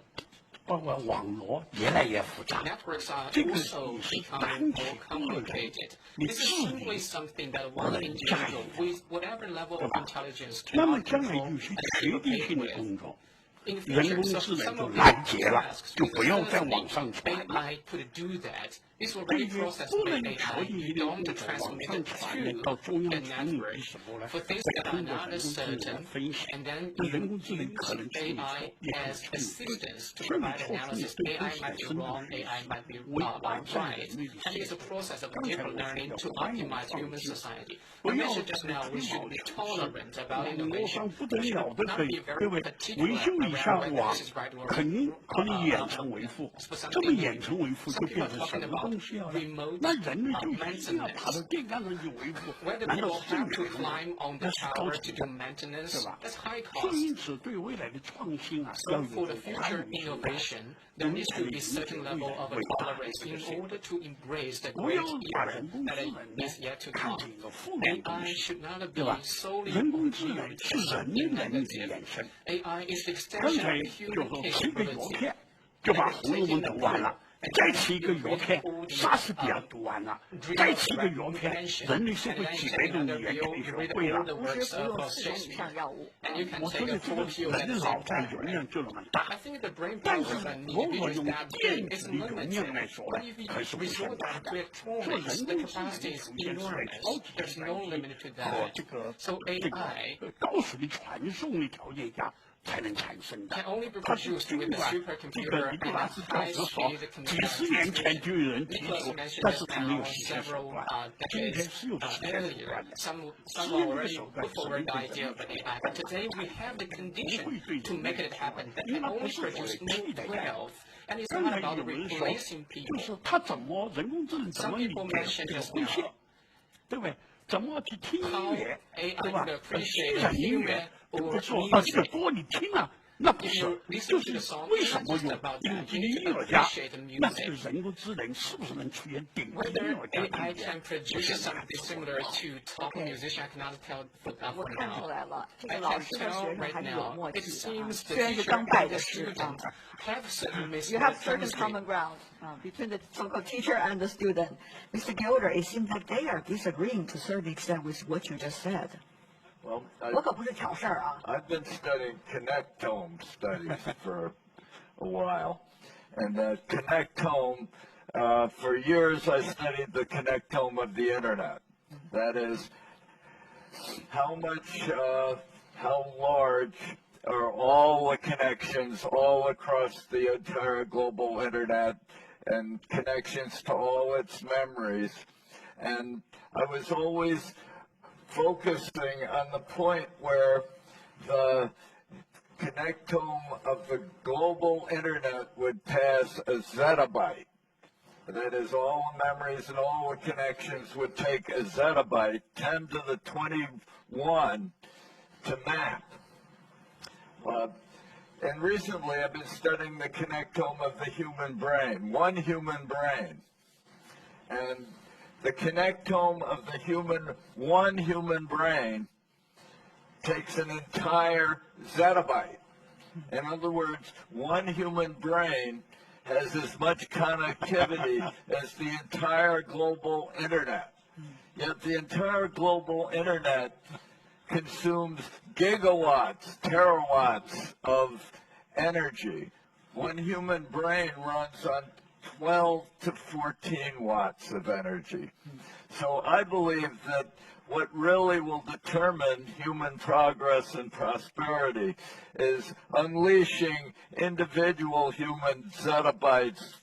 包括网络越来越复杂。
Networks are
这个
also
你是
becoming
单
more
体个人，
complicated.
你
This
自
is
己
simply something that one individual with whatever level of intelligence
那么
cannot
将来
control
有些
and
决定
communicate
性的
with.
工作，
In the
人
future,
工
so
智能
some
就
of
拦
these
截了，
tasks,
就不要
because
在网上传了。
AI could do that. This
这
already
些
processed
不
by
能
AI.
条件
You
一定
don't
在网
transmit
上
it
传的
to
到中央
a
处理
network.
的时候呢，
For things
再
that
通
are
过
not
人工智能来
certain,
分析，
and then
人
you
工智能
use
可能处理错，
AI
也可能
as
处理错。
assistance to
处理
provide
错处理
analysis.
对
AI
不
might
起
be
生
wrong,
产
AI might be
为完善
right.
人类的
And
系
it's a
统。
process of
刚才
deep
我说
learning
的
to
欢迎
optimize
创
human
新，
society.
不
I
要
mentioned
在
just now
吹
we should
毛
be
求疵，
tolerant about
网络
innovation.
上不得
We
了
should
的可
not
以，
be
对
very
不对？
particular
维修一
around
下
whether
网
this is right or
可以
wrong.
远程维护，这么远程维护就变成什么东西了？那人类就一定要爬到电杆上去维护，
Whether
难道
people
是正
have to
确的吗？
climb on
那
the
是高
tower
成
to do
本，
maintenance,
对吧？
that's high
所
cost.
以因此对未来的创新啊，
So
要有
for the
宽
future
容心态。
innovation, there needs to be certain level of tolerance in order to embrace the
不
great
要把
era
人工智
that
能呢
is yet to
看
come.
成一个负面东
AI
西，
should not
对
be
吧？
solely
人工智
viewed
能
as
是人
something
的能力的
negative.
延伸。
AI is the
刚
extension
才
of
就
human
说吃个药
capability.
片就把《红楼梦》读完了，再吃一个药片，莎士比亚读完了，再吃一个药片，人类社会几百种语言可以学会了。
同时服用4种以上药物。
And you can
我说
take
的
a
这个
full pill
人
at
的
the
脑
same
袋
time.
容量就那么
I
大，
think the brain
但
power
是
of an
如果
individual
用
is that
电
big,
子
it's
的容量来
limited.
说
But
呢，
if you
可是不相
resort
干
to
的。说
electronics,
人
the
工智能
capacity is
出现是在
enormous.
超级
There's
计
no
算
limit to
机和
that.
这个
So
这
AI
个高速的传送的条件下才能产生的
can。only be
它是
produced
尽
with a
管这
supercomputer
个尼古
and
拉
a
斯教授说
high-speed
几十年前就有人提
Nicholas
出，
mentioned
但是
this
他没有
now
实现手
several
段。今
decades
天是有实现手
earlier.
段的。
Some
实现这个
already
手段
put
是
forward
人
the
对
idea
人
of
的
an AI, but today we have the
不
condition
会对
to
人
make
类
it
说
happen.
的，
That
因为
can
它不
only
是为了
produce
替
more
代人。
wealth. And it's
刚
not
才
about
有人说，
replacing
就
people.
是他怎么人工智能怎
Some
么理
people
解
mentioned
这个
just
会线
now，
对不对？怎么去听音
how
乐，
AI
对吧
would？
欣
appreciate
赏音
human
乐，就
or
不说啊，这个
music.
歌你听了，那不
If
是
you，listen
就
to the
是
song,
为
it's
什
not
么
just
有
about
顶
that.
级的
You
音
need to
乐家？
appreciate the
那这个
music.
人工智能是不是能出现顶级音
Whether
乐家的
AI
音乐？
can produce something similar to top musician, I cannot tell
我
for
看出
now.
来了，这
I
个老
can
师和
tell
学生
right
还是有
now,
默
it
契的啊，
seems the
虽然是
teacher
当代
and
的
the
师
student
啊。
have certain
You have certain
chemistry.
common ground between the so-called teacher and the student. Mr. Gilder, it seems like they are disagreeing to a certain extent with what you just said.
Well,
我可不是挑事儿啊。
I've been studying connectome studies for a while. And the connectome, for years I studied the connectome of the internet. That is, how much, how large are all the connections all across the entire global internet and connections to all its memories. And I was always focusing on the point where the connectome of the global internet would pass a zettabyte. That is, all the memories and all the connections would take a zettabyte, 10 to the 21, to map. And recently I've been studying the connectome of the human brain, one human brain. And the connectome of the one human brain takes an entire zettabyte. In other words, one human brain has as much connectivity as the entire global internet. Yet the entire global internet consumes gigawatts, terawatts of energy. One human brain runs on 12 to 14 watts of energy. So I believe that what really will determine human progress and prosperity is unleashing individual human zettabytes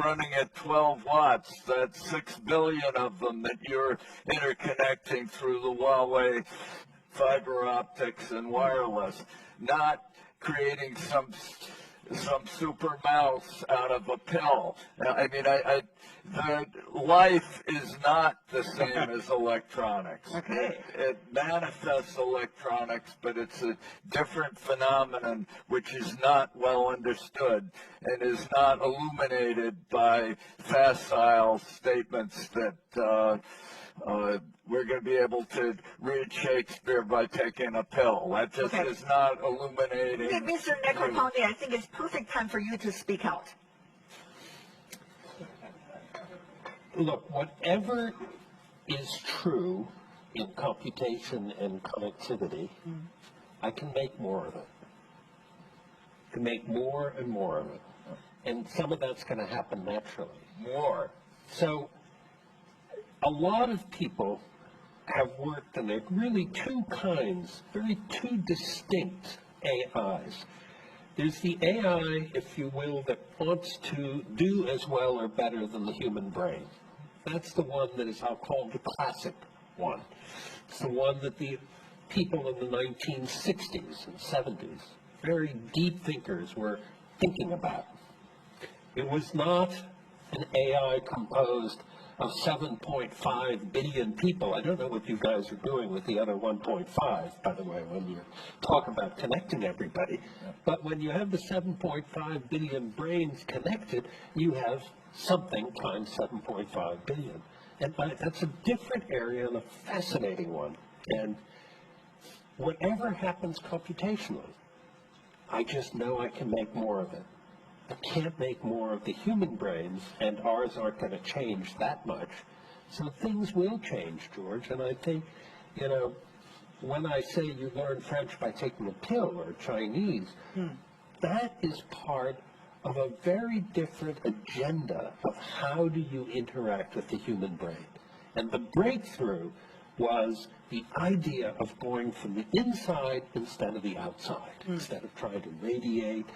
running at 12 watts. That's 6 billion of them that you're interconnecting through the HUAWEI fiber optics and wireless, not creating some super mouse out of a pill. I mean, the life is not the same as electronics.
Okay.
It manifests electronics, but it's a different phenomenon which is not well understood and is not illuminated by facile statements that we're going to be able to read Shakespeare by taking a pill. That just is not illuminating.
Okay, Mr. Negroponte, I think it's perfect time for you to speak out.
Look, whatever is true in computation and connectivity, I can make more of it. I can make more and more of it. And some of that's going to happen naturally.
More.
So a lot of people have worked, and there are really two distinct AIs. There's the AI, if you will, that wants to do as well or better than the human brain. That's the one that is, I'll call the classic one. It's the one that the people in the 1960s and 70s, very deep thinkers, were thinking about. It was not an AI composed of 7.5 billion people. I don't know what you guys are doing with the other 1.5, by the way, when you talk about connecting everybody. But when you have the 7.5 billion brains connected, you have something times 7.5 billion. And that's a different area and a fascinating one. And whatever happens computationally, I just know I can make more of it. I can't make more of the human brains, and ours aren't going to change that much. So things will change, George. And I think, you know, when I say you learn French by taking a pill or Chinese, that is part of a very different agenda of how do you interact with the human brain. And the breakthrough was the idea of going from the inside instead of the outside, instead of trying to radiate.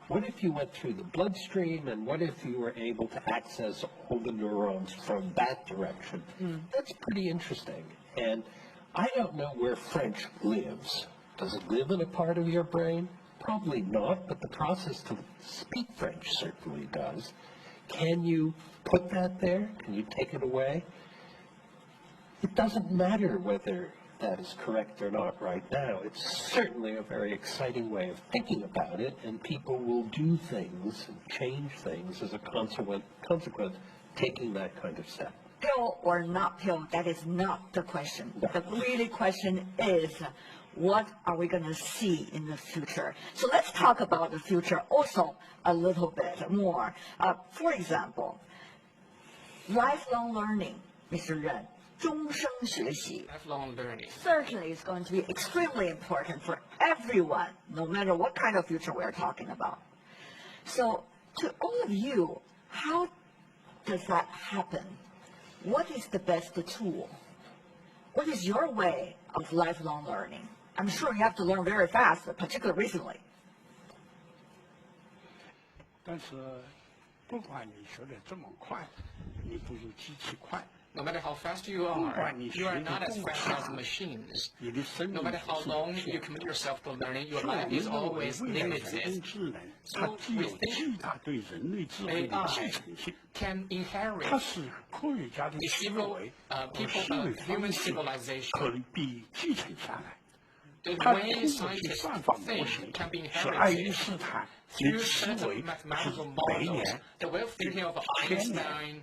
What if you went through the bloodstream, and what if you were able to access all the neurons from that direction? That's pretty interesting. And I don't know where French lives. Does it live in a part of your brain? Probably not, but the process to speak French certainly does. Can you put that there? Can you take it away? It doesn't matter whether that is correct or not right now. It's certainly a very exciting way of thinking about it, and people will do things and change things as a consequence taking that kind of step.
Pill or not pill, that is not the question. The really question is, what are we going to see in the future? So let's talk about the future also a little bit more. For example, lifelong learning, Mr. Ren. 终生学习
Lifelong learning.
certainly is going to be extremely important for everyone, no matter what kind of future we're talking about. So, to all of you, how does that happen? What is the best tool? What is your way of lifelong learning? I'm sure you have to learn very fast, particularly recently.
但是不管你学的这么快，你不如机器快。
No matter how fast you are not as fast as machines. No matter how long you commit yourself to learning, your life is always limited. So we think AI can inherit the human civilization. The way scientists think can be inherited through certain mathematical models. The way of thinking of Einstein,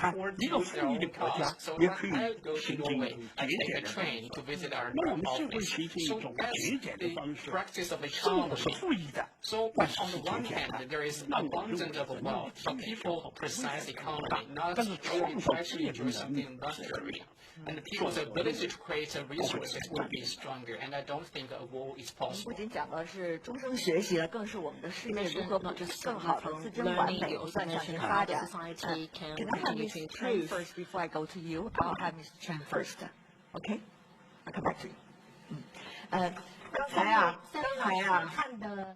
看一个富裕的国家也可以实行节俭的方式。那我们社会实行一种节俭的方式，生活是富裕的，
So
但是
on
是
the one
节俭
hand,
的。
there is
那我认为
abundance of
人的
wealth,
生
but
产
people precise economy, not
但是
really
创
try
造
to
就
do
业
something
能力
industrially. And the people's ability to create resources will be stronger. And I don't think a war is
不
possible.
仅讲的是终生学习了，更是我们的世界如何
not just
更好的自真完美，不断向前发展。
society can
Can I have
continue
Ms.
to
Chen
improve.
first before I go to you? I'll have Ms. Chen first. Okay? I'll come back to you. 刚才啊，
看的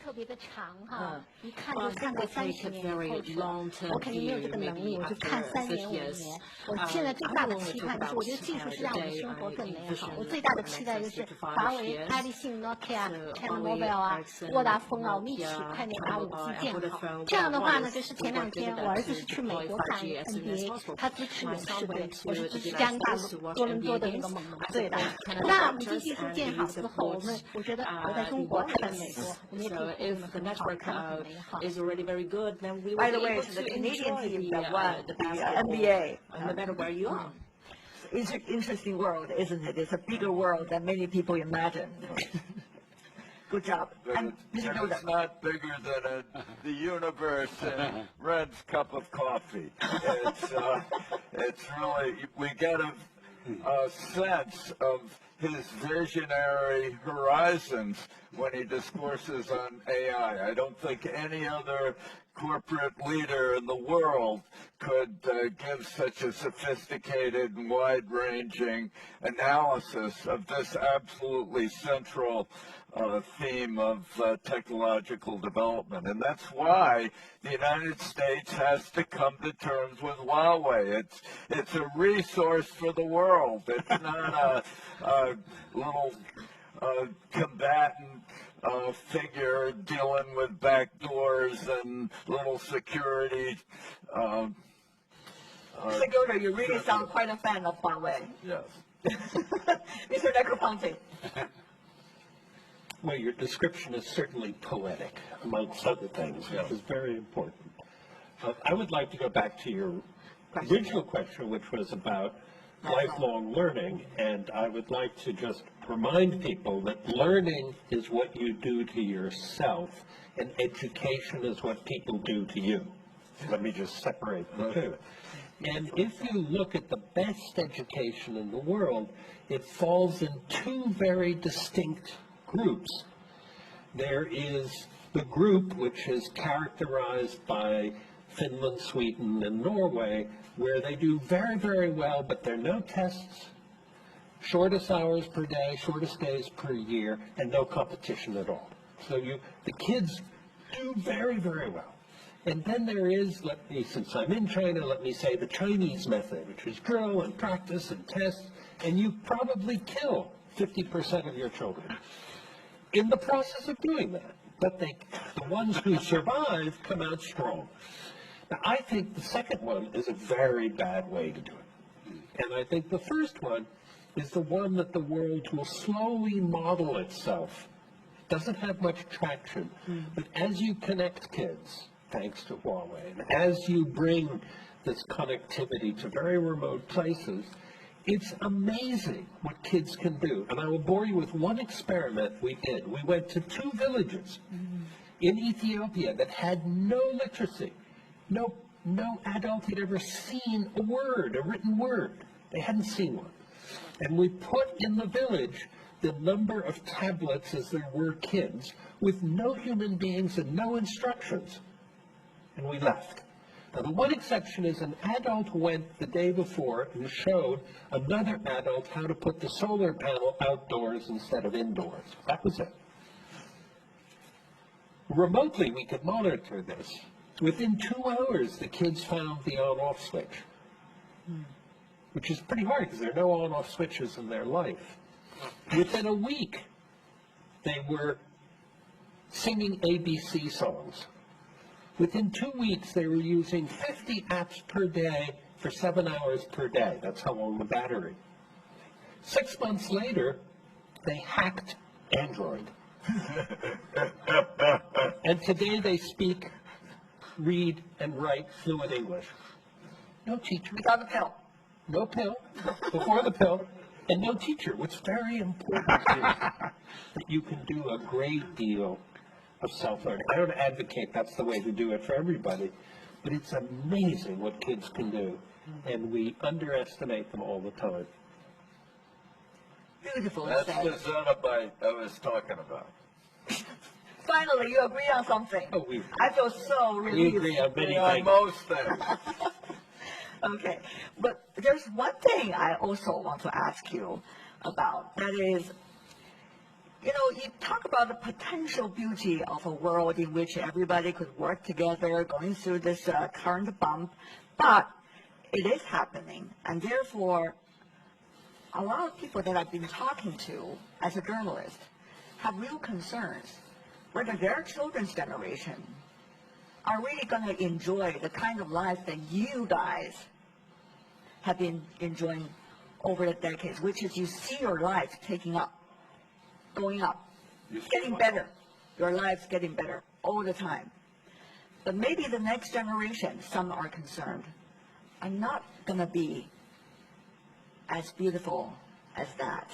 特别的长哈，一看就
Well,
看到
I
30
take a
年以
very
后去了。
long-term
我肯定没有这
view,
个能力，
maybe
我就看
after
3年
30
5
years.
年。我现在最大的期盼就是，我觉得技术是让我们生活更美好。我最大的期待就是华为、爱立信、Nokia、China Mobile 啊、沃达丰啊，我们一起快点把5G 建好。这样的话呢，就是前2天我儿子是去美国看 NBA， 他支持勇士队，我是支持加拿大多伦多的那个猛龙队的。那5G 技术建好之后，我觉得我在中国、日本、美国，我们也可以过得很好，看得很美好。
is already very good, then we will
By
be
the way,
able
it's the
to
Canadian
enjoy
team
the,
that won
the
the
basketball,
NBA.
no matter where you are.
interesting world, isn't it? It's a bigger world than many people imagine. Good job. And Mr. Gilder.
It's not bigger than the universe and Ren's cup of coffee. It's really, we get a sense of his visionary horizons when he discourses on AI. I don't think any other corporate leader in the world could give such a sophisticated and wide-ranging analysis of this absolutely central theme of technological development. And that's why the United States has to come to terms with Huawei. It's a resource for the world. It's not a little combatant figure dealing with backdoors and little security.
Mr. Gilder, you really sound quite a fan of Huawei.
Yes.
Mr. Negroponte.
Well, your description is certainly poetic, amongst other things, which is very important. I would like to go back to your original question, which was about lifelong learning, and I would like to just remind people that learning is what you do to yourself, and education is what people do to you. Let me just separate the two. And if you look at the best education in the world, it falls in two very distinct groups. There is the group which is characterized by Finland, Sweden, and Norway, where they do very, very well, but there are no tests, shortest hours per day, shortest days per year, and no competition at all. So the kids do very, very well. And then there is, since I'm in China, let me say the Chinese method, which is drill and practice and tests, and you probably kill 50% of your children in the process of doing that. But the ones who survive come out strong. Now, I think the second one is a very bad way to do it. And I think the first one is the one that the world will slowly model itself. It doesn't have much traction, but as you connect kids, thanks to Huawei, and as you bring this connectivity to very remote places, it's amazing what kids can do. And I will bore you with one experiment we did. We went to 2 villages in Ethiopia that had no literacy. No adult had ever seen a written word. They hadn't seen one. And we put in the village the number of tablets as there were kids with no human beings and no instructions. And we left. Now, the one exception is an adult went the day before and showed another adult how to put the solar panel outdoors instead of indoors. That was it. Remotely, we could monitor this. Within 2 hours, the kids found the on-off switch, which is pretty hard because there are no on-off switches in their life. Within a week, they were singing ABC songs. Within 2 weeks, they were using 50 apps per day for 7 hours per day. That's how long the battery. 6 months later, they hacked Android. And today they speak, read, and write fluent English. No teacher.
Without the pill.
No pill. Before the pill. And no teacher. What's very important is that you can do a great deal of self-learning. I don't advocate that's the way to do it for everybody, but it's amazing what kids can do, and we underestimate them all the time.
Beautiful.
That's the Xenobite I was talking about.
Finally, you agree on something.
Oh,
I feel so relieved.
We agree on many
On
things.
most things.
Okay, but there's one thing I also want to ask you about. That is, you talk about the potential beauty of a world in which everybody could work together, going through this current bump, but it is happening, and therefore, a lot of people that I've been talking to as a journalist have real concerns whether their children's generation are really going to enjoy the kind of life that you guys have been enjoying over the decades, which is you see your life going up, getting better. Your life's getting better all the time. But maybe the next generation, some are concerned, are not going to be as beautiful as that.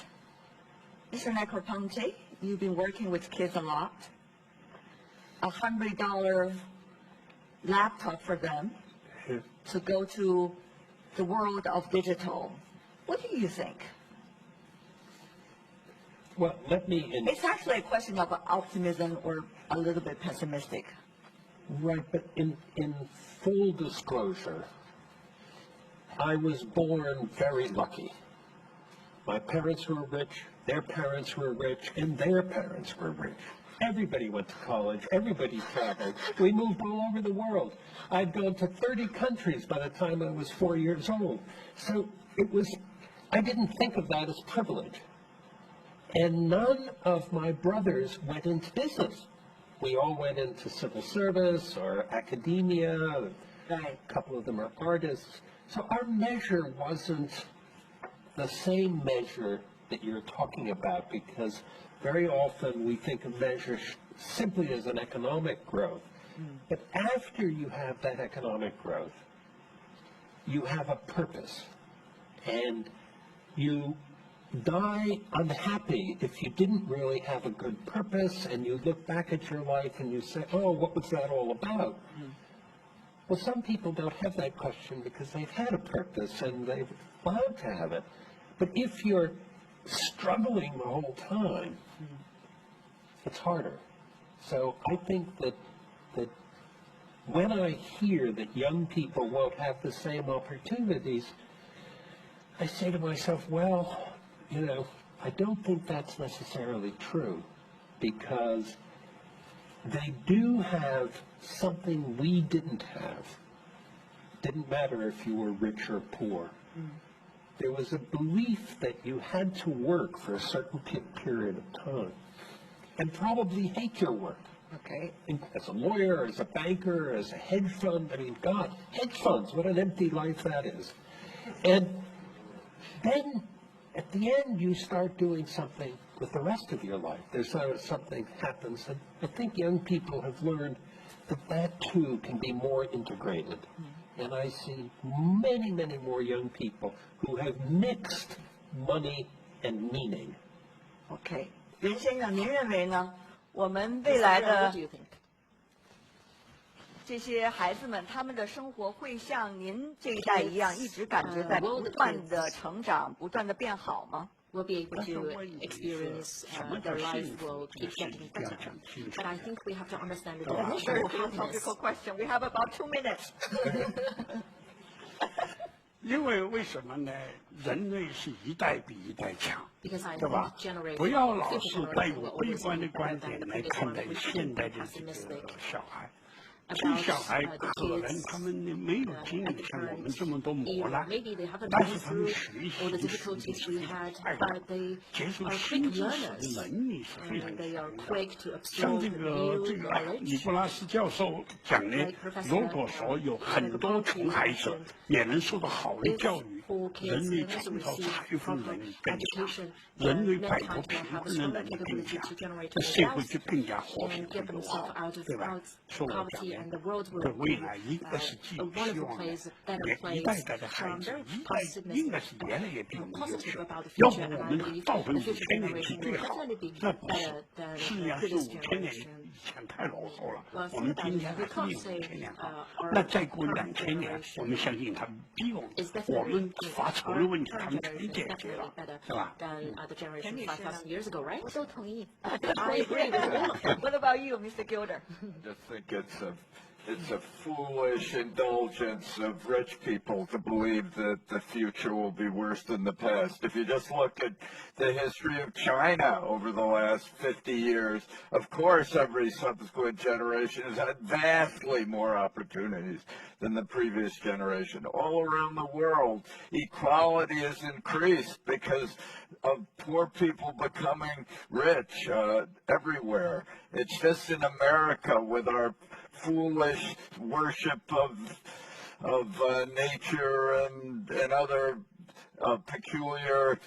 Mr. Negroponte, you've been working with kids a lot. $100 laptop for them to go to the world of digital. What do you think?
Well, let me.
It's actually a question of optimism or a little bit pessimistic.
Right, but in full disclosure, I was born very lucky. My parents were rich, their parents were rich, and their parents were rich. Everybody went to college, everybody traveled. We moved all over the world. I'd gone to 30 countries by the time I was 4 years old. So I didn't think of that as privilege. And none of my brothers went into business. We all went into civil service or academia.
Right.
A couple of them are artists. So our measure wasn't the same measure that you're talking about, because very often we think of measure simply as an economic growth. But after you have that economic growth, you have a purpose. And you die unhappy if you didn't really have a good purpose, and you look back at your life and you say, oh, what was that all about? Well, some people don't have that question because they've had a purpose and they've allowed to have it. But if you're struggling the whole time, it's harder. So I think that when I hear that young people won't have the same opportunities, I say to myself, well, you know, I don't think that's necessarily true, because they do have something we didn't have. Didn't matter if you were rich or poor. There was a belief that you had to work for a certain period of time and probably hate your work.
Okay.
As a lawyer, as a banker, as a hedge fund, I mean, God, hedge funds, what an empty life that is. And then at the end, you start doing something with the rest of your life. There's something happens, and I think young people have learned that too can be more integrated. And I see many, many more young people who have mixed money and meaning.
OK， 袁先生，您认为呢？我们未来的这些孩子们，他们的生活会像您这一代一样，一直感觉在不断的成长、不断的变好吗？
Will be able to experience their life will keep getting better. But I think we have to understand that
This is a philosophical question. We have about 2 minutes.
因为为什么呢？人类是一代比一代强，
because I
对吧
generate
不要老是带有悲观的观点来看待现在的这个小孩。这小孩可能他们没有经历像我们这么多磨难，但是他们学习的速度是非常快的，接受新知识的能力是非常强的。像这个尼古拉斯教授讲的，如果说有很多穷孩子也能受到好的教育，人类创造财富能力更强，人类摆脱贫困的能力更强，这社会就更加和平更友好，对吧？说我讲的。 对未来一个是寄予希望的，一代代的孩子，应该是越来越比我们优秀。要不我们倒回5000年是最好，那不是。实际上是5000年以前太落后了，我们今天还是比5000年好。那再过2000年，我们相信他们比我们发愁的问题，他们全解决了，是吧？
我都同意。
I agree. What about you, Mr. Gilder?
I just think it's a foolish indulgence of rich people to believe that the future will be worse than the past. If you just look at the history of China over the last 50 years, of course every subsequent generation has had vastly more opportunities than the previous generation. All around the world, equality has increased because of poor people becoming rich everywhere. It's just in America with our foolish worship of nature and other peculiar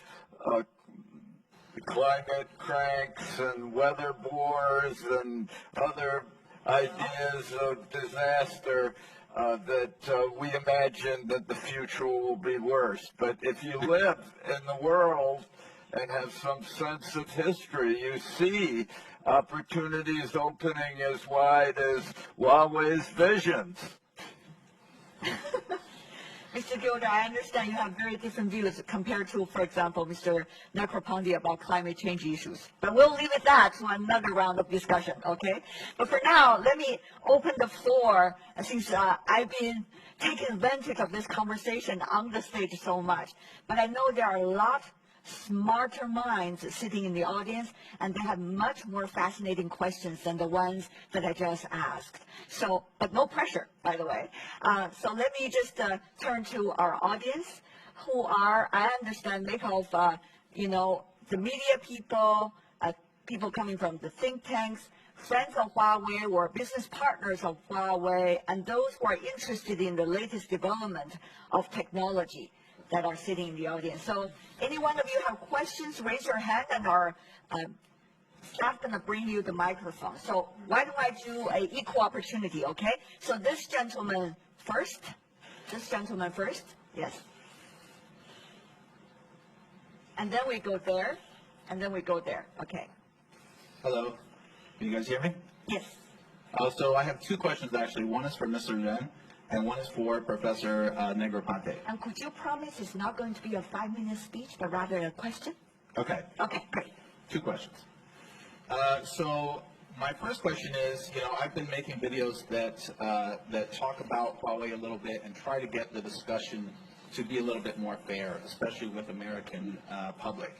climate cranks and weather bores and other ideas of disaster. that we imagine that the future will be worse. But if you live in the world and have some sense of history, you see opportunities opening as wide as HUAWEI's visions.
Mr. Gilder, I understand you have very different views compared to, for example, Mr. Negroponte about climate change issues. But we'll leave it that to another round of discussion, okay? But for now, let me open the floor, since I've been taking advantage of this conversation on the stage so much. But I know there are a lot smarter minds sitting in the audience, and they have much more fascinating questions than the ones that I just asked. So, but no pressure, by the way. So let me just turn to our audience, who are, I understand, made of, the media people, people coming from the think tanks, friends of HUAWEI or business partners of HUAWEI, and those who are interested in the latest development of technology that are sitting in the audience. So any one of you have questions, raise your hand, and our staff going to bring you the microphone. So why don't I do an equal opportunity, okay? So this gentleman first. Yes. And then we go there, and then we go there, okay.
Hello, can you guys hear me?
Yes.
So I have two questions actually. One is for Mr. Ren, and one is for Professor Negroponte.
And could you promise it's not going to be a 5-minute speech, but rather a question?
Okay.
Okay, great.
Two questions. So my first question is, I've been making videos that talk about HUAWEI a little bit and try to get the discussion to be a little bit more fair, especially with American public.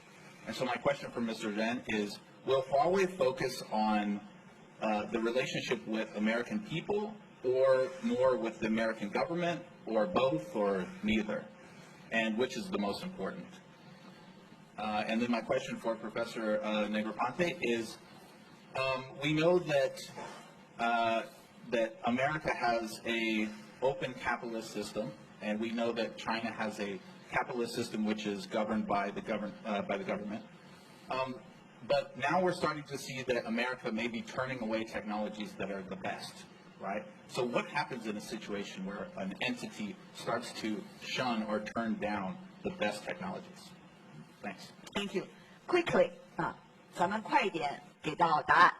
And so my question for Mr. Ren is, will HUAWEI focus on the relationship with American people, or more with the American government, or both, or neither? And which is the most important? And then my question for Professor Negroponte is, we know that that America has a open capitalist system, and we know that China has a capitalist system which is governed by the government. But now we're starting to see that America may be turning away technologies that are the best, right? So what happens in a situation where an entity starts to shun or turn down the best technologies? Thanks.
Thank you. Quickly, 咱们快一点给到答案。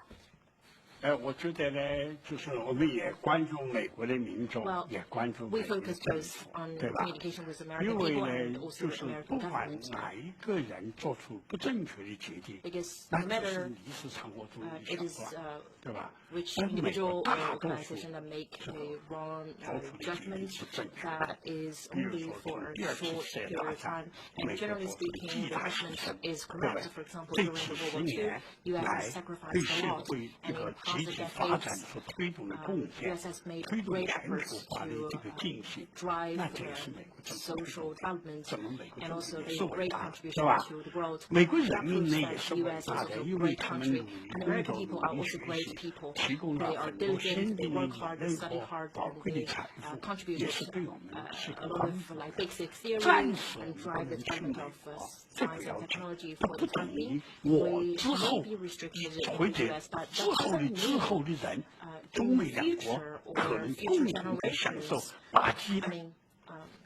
我觉得呢，就是我们也关注美国的民众，
Well,
也关注
we
美国的
focus
政
both
府，
on
对吧？
communication with American
因为
people and
呢，
also
就
the
是
American
不管
government.
哪一个人做出不正确的决定，
Because
那
no
就是
matter
历史长河中的
it
一
is
小段，对吧？
which
但美国
individual
大
or
多数
organization that make
这个
a wrong
做出的决定
judgment
是正确
that
的。
is
比如
only
说
for
第
a
二次
short
世界
period
大
of
战
time. And
美国
generally
做出的
speaking,
巨
the
大牺
judgment
牲，
is
对不
correct.
对
For？ example,
这
during
几
the
十
World War II,
年
U.S.
来
has
对
sacrificed a
社
lot,
会这
and in
个
the
集
past
体发展
decades,
所推动的贡献
U.S. has made，
推动
great
全
efforts
球化的
to
这个进行，
drive
那这也是美国政府推
social
动的。
development
怎么美国
and
政
also
府也
they
是
make
伟
great
大的，是
contribution
吧？
to the world.
美国
That
人民
proves
呢也
that
是
the
伟
U.S. is
大
also
的，
a
因为
great
他们
country,
努力
and
工
American
作，
people
努
are
力
also
学
great
习，
people.
提供
They
了
are
很多
diligent,
先
they
进
work
的
hard,
任
they study
何
hard,
宝
and
贵的
they
财富，
contribute
也是对我们是
a
个
lot
帮
of
助。
like basic theory
暂时
and
我们不
drive the
能去
development
美
of
国，这
science
不要
and
紧。
technology
那
for
不
the
等
time
于
being.
我
We
之后
may be restricted in
或
the
者
U.S., but
之
that
后的
doesn't
之后
mean
的人，
in
中
the
美两国
future
可
or
能
future
共同的享受
generations.
8G
I
了。
mean,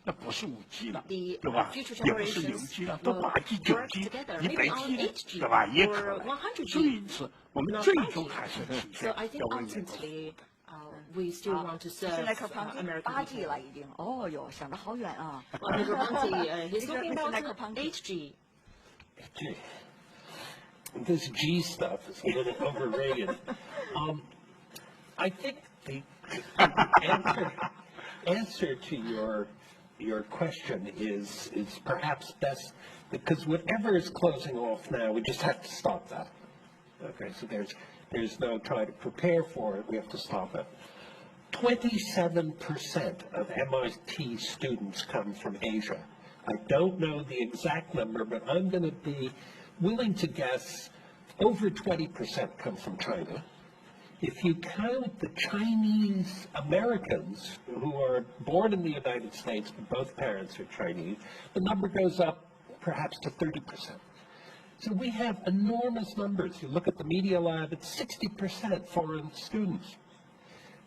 那不是5G 了，
the
对吧？
future
也不是
generations
6G 了，都
will
8G、
work
9G、
together,
100G
maybe on
的，
8G
对吧？也可
or
能。
100G.
所以因此，我们
not
最
5G.
终还是体
So
现
I think
要为美国服务。
ultimately, we still want to serve
现在可旁
American
8G
people.
了已经。哦哟，想得好远啊。
Well, Negroponte, he's talking
Mr.
about
Negroponte.
8G.
Gee, this G stuff is a little overrated. I think the answer to your question is perhaps best, because whatever is closing off now, we just have to stop that. Okay, so there's no trying to prepare for it. We have to stop it. 27% of MIT students come from Asia. I don't know the exact number, but I'm going to be willing to guess over 20% come from China. If you count the Chinese Americans who are born in the United States, but both parents are Chinese, the number goes up perhaps to 30%. So we have enormous numbers. You look at the Media Lab, it's 60% foreign students.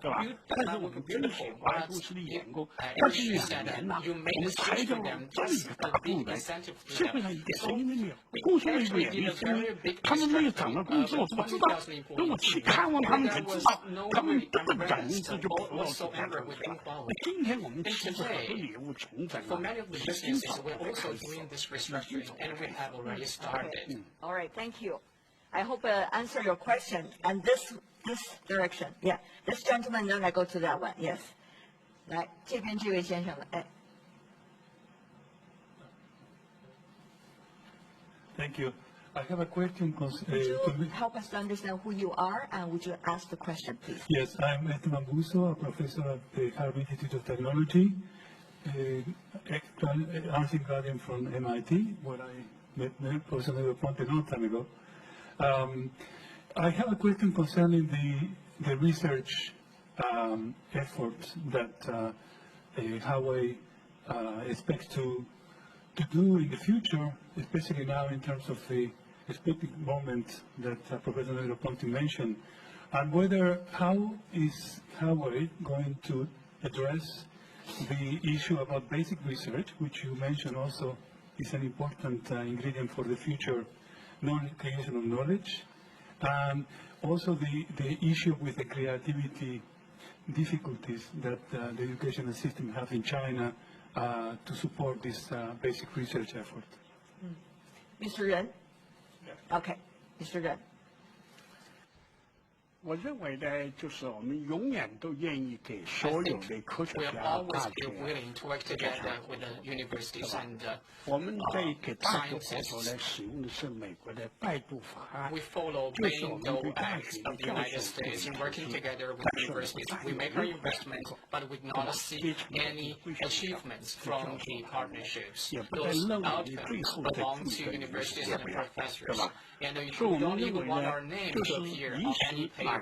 对吧？但是我们真写华为公司的员工，过去2年呐，我们裁掉了这么一个大部门，社会上一点声音都没有，工作人员也没有声音，他们没有找到工作，不知道。等我去看望他们才知道，他们不忍这就跑到其他公司了。今天我们其实很多业务重整啊，是经常
All right, thank you. I hope answer your question. And this direction, yeah. This gentleman, then I go to that one. Yes. 来，这边这位先生了，哎。
Thank you. I have a question.
Would you help us to understand who you are, and would you ask the question, please?
Yes, I'm Esteban Buso, a professor at the Harvard Institute of Technology, Arts Guardian from MIT, where I met Professor Negroponte a long time ago. I have a question concerning the research efforts that Huawei expects to do in the future, especially now in terms of the expected moment that Professor Negroponte mentioned, and how is Huawei going to address the issue about basic research, which you mentioned also is an important ingredient for the future creation of knowledge, and also the issue with the creativity difficulties that the educational system has in China to support this basic research effort.
Mr. Ren? Okay, Mr. Ren.
我认为呢，就是我们永远都愿意给所有的科学
We have
家、
always
大
been
学
willing to work together with the universities and
我们在给大学活动呢，使用的是美国的拜杜法案，
we follow
就是我
main
们对
goal
大
acts
学的
of the
教
United
授
States in working together with universities. We make our investment, but we not see any achievements from the partnerships. Those outcomes belong to universities and professors. And we don't even want our name to appear on any papers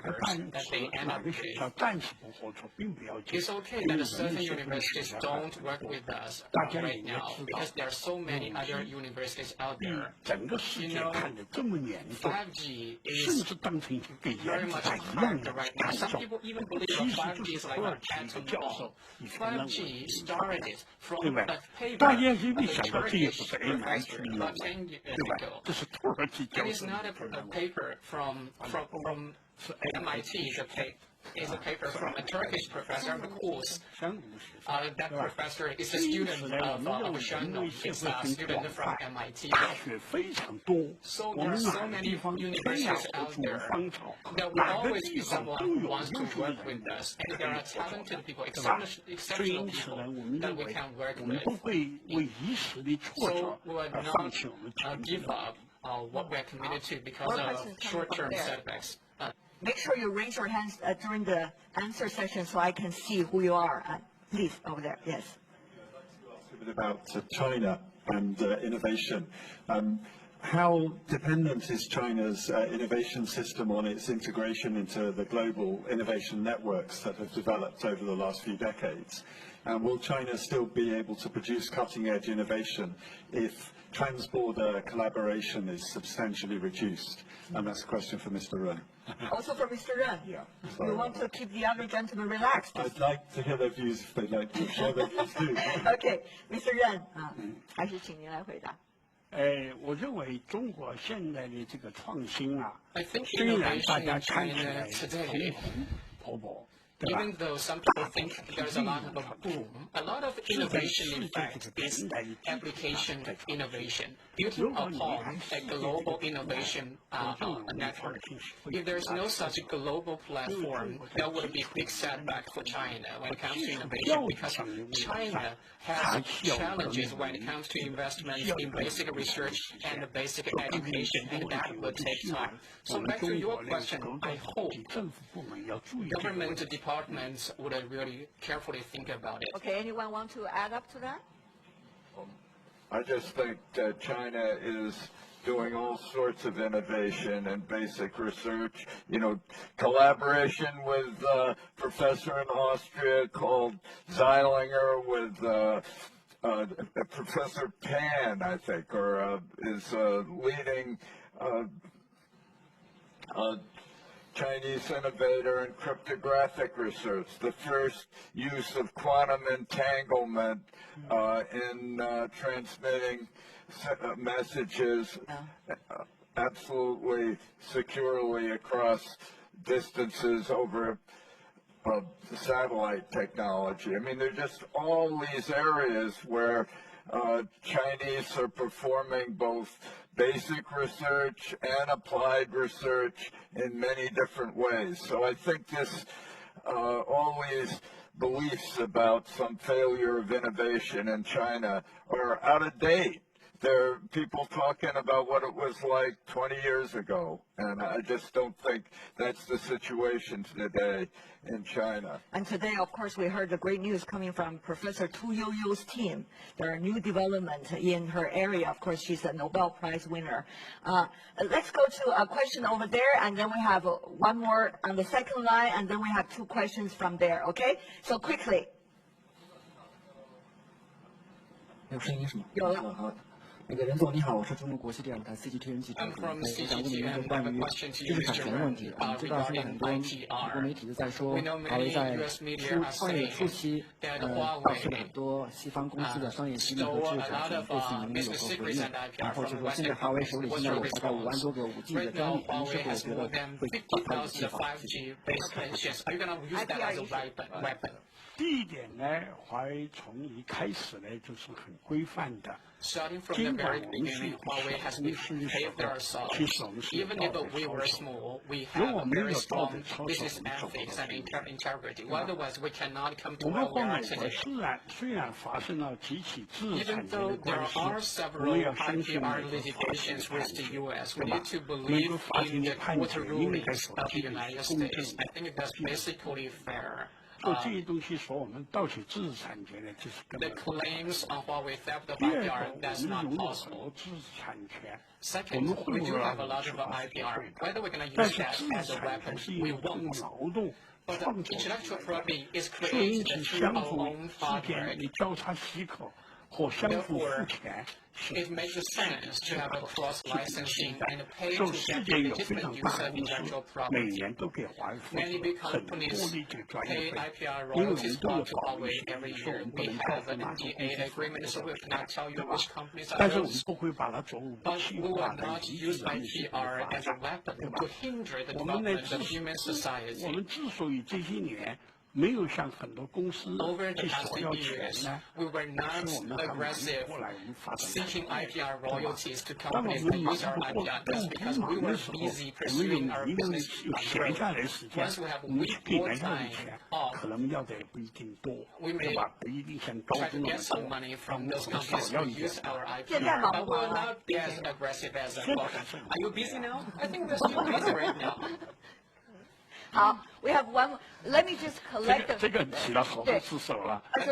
that they end up with.
学校暂时不合作，并不要紧。
It's okay that certain universities don't work with us right now because there are so many other universities out there.
整个世界看得这么严重，
5G
甚
is
至当成一个跟
very
原子
much
弹一样
hard
的
right now.
看
Some
重，
people even believe
其
that
实就
5G
是
is
土
like
耳
an
其的
atom
教
bomb.
授以前认为
5G started from
对吧
a paper
大家
of
一
the
想到这也
Turkish
不是 MIT
professor
用
about
的，
10 years
对吧
ago.
这是土耳其
It
教
is
授
not a
的认为。
paper from MIT. It's a paper from a Turkish professor of course.
山姆学生，
That professor is a student of Shandong. It's a student from MIT.
大学非常多，
So
我
there are
们
so
哪个地
many
方天涯
universities
何
out
处无
there
芳草，
that will
哪个
always
地
be
方
someone
都
who
有
wants
优
to
秀的
work
人
with us.
可
And
以
there are
合作
talented people,
对吧？ 所以
exceptional
因此呢，
people
我们
that
认
we
为
can work
我们
with.
不会为一时的挫
So
折
we will
而放
not
弃我们前进
give
的。
up what we are committed to because
More
of
questions coming
short-term
from there.
setbacks.
Make sure you raise your hands during the answer session so I can see who you are. Please, over there. Yes.
A bit about China and innovation. How dependent is China's innovation system on its integration into the global innovation networks that have developed over the last few decades? And will China still be able to produce cutting-edge innovation if trans-border collaboration is substantially reduced? And that's a question for Mr. Ren.
Also for Mr. Ren here. You want to keep the other gentleman relaxed.
I'd like to hear their views if they'd like to share their views too.
Okay, Mr. Ren, 还是请您来回答。
我认为中国现在的这个创新啊，
I think
虽然大
innovation
家
in
看起
China
来
today,
蓬勃，对吧？
even though some people think there's a lot of a boom, a lot of innovation in fact is application innovation, built upon a global innovation network. If there's no such global platform, that would be a big setback for China when it comes to innovation because China has challenges when it comes to investments in basic research and basic education, and that will take time. So back to your question, I hope
政府部门要注意这个问
government
题。
departments would really carefully think about it.
Okay, anyone want to add up to that?
I just think that China is doing all sorts of innovation and basic research, collaboration with a professor in Austria called Zeilinger with Professor Pan, I think, is leading Chinese innovator in cryptographic research, the first use of quantum entanglement in transmitting messages absolutely securely across distances over satellite technology. I mean, there are just all these areas where Chinese are performing both basic research and applied research in many different ways. So I think this always beliefs about some failure of innovation in China are out of date. There are people talking about what it was like 20 years ago, and I just don't think that's the situation today in China.
And today, of course, we heard the great news coming from Professor Tu Youyou's team. There are new developments in her area. Of course, she's a Nobel Prize winner. Let's go to a question over there, and then we have one more on the second line, and then we have two questions from there, okay? So quickly.
有声音是吗？
有了。
好。那个任总你好，我是中国国际电视台 CGTN 记者，我想问您一个关于知识产权的问题。我们知道现在很多美国媒体都在说，华为在创业初期，导致了很多西方公司的商业机密和知识产权对此您有何回应？然后就说现在华为手里现在有大概5万多个5G 的专利，您是否觉得会把它武器化？
第一点呢，华为从一开始呢就是很规范的。
Starting from the very beginning, Huawei has behaved ourselves. Even if we were small, we have a very strong business ethics and integrity. Otherwise, we cannot come to where we are today. Even though there are several IPR litigations with the U.S., we need to believe in the court rulings of the United States. I think that's basically fair. The claims on Huawei theft of IPR, that's not possible. Second, we do have a lot of IPR. Whether we're going to use that as a weapon, we won't. But the intellectual property is created through our own hardware. Therefore, it makes sense to have a cross-licensing and pay to get the legitimate use of intellectual property. Many big companies pay IPR royalties back to Huawei every year. We have an NDA agreement, so we cannot tell you which companies are those. But we will not use IPR as a weapon to hinder the development of human society. Over the past years, we were not aggressive seeking IPR royalties to companies that use our IPR. That's because we were busy pursuing our business growth. Once we have more time off, we may try to get some money from those companies who use our IPR, but we will not be as aggressive as a Qualcomm. Are you busy now? I think we're still busy right now.
We have one. Let me just collect the.
这个起了好多次手了。
Let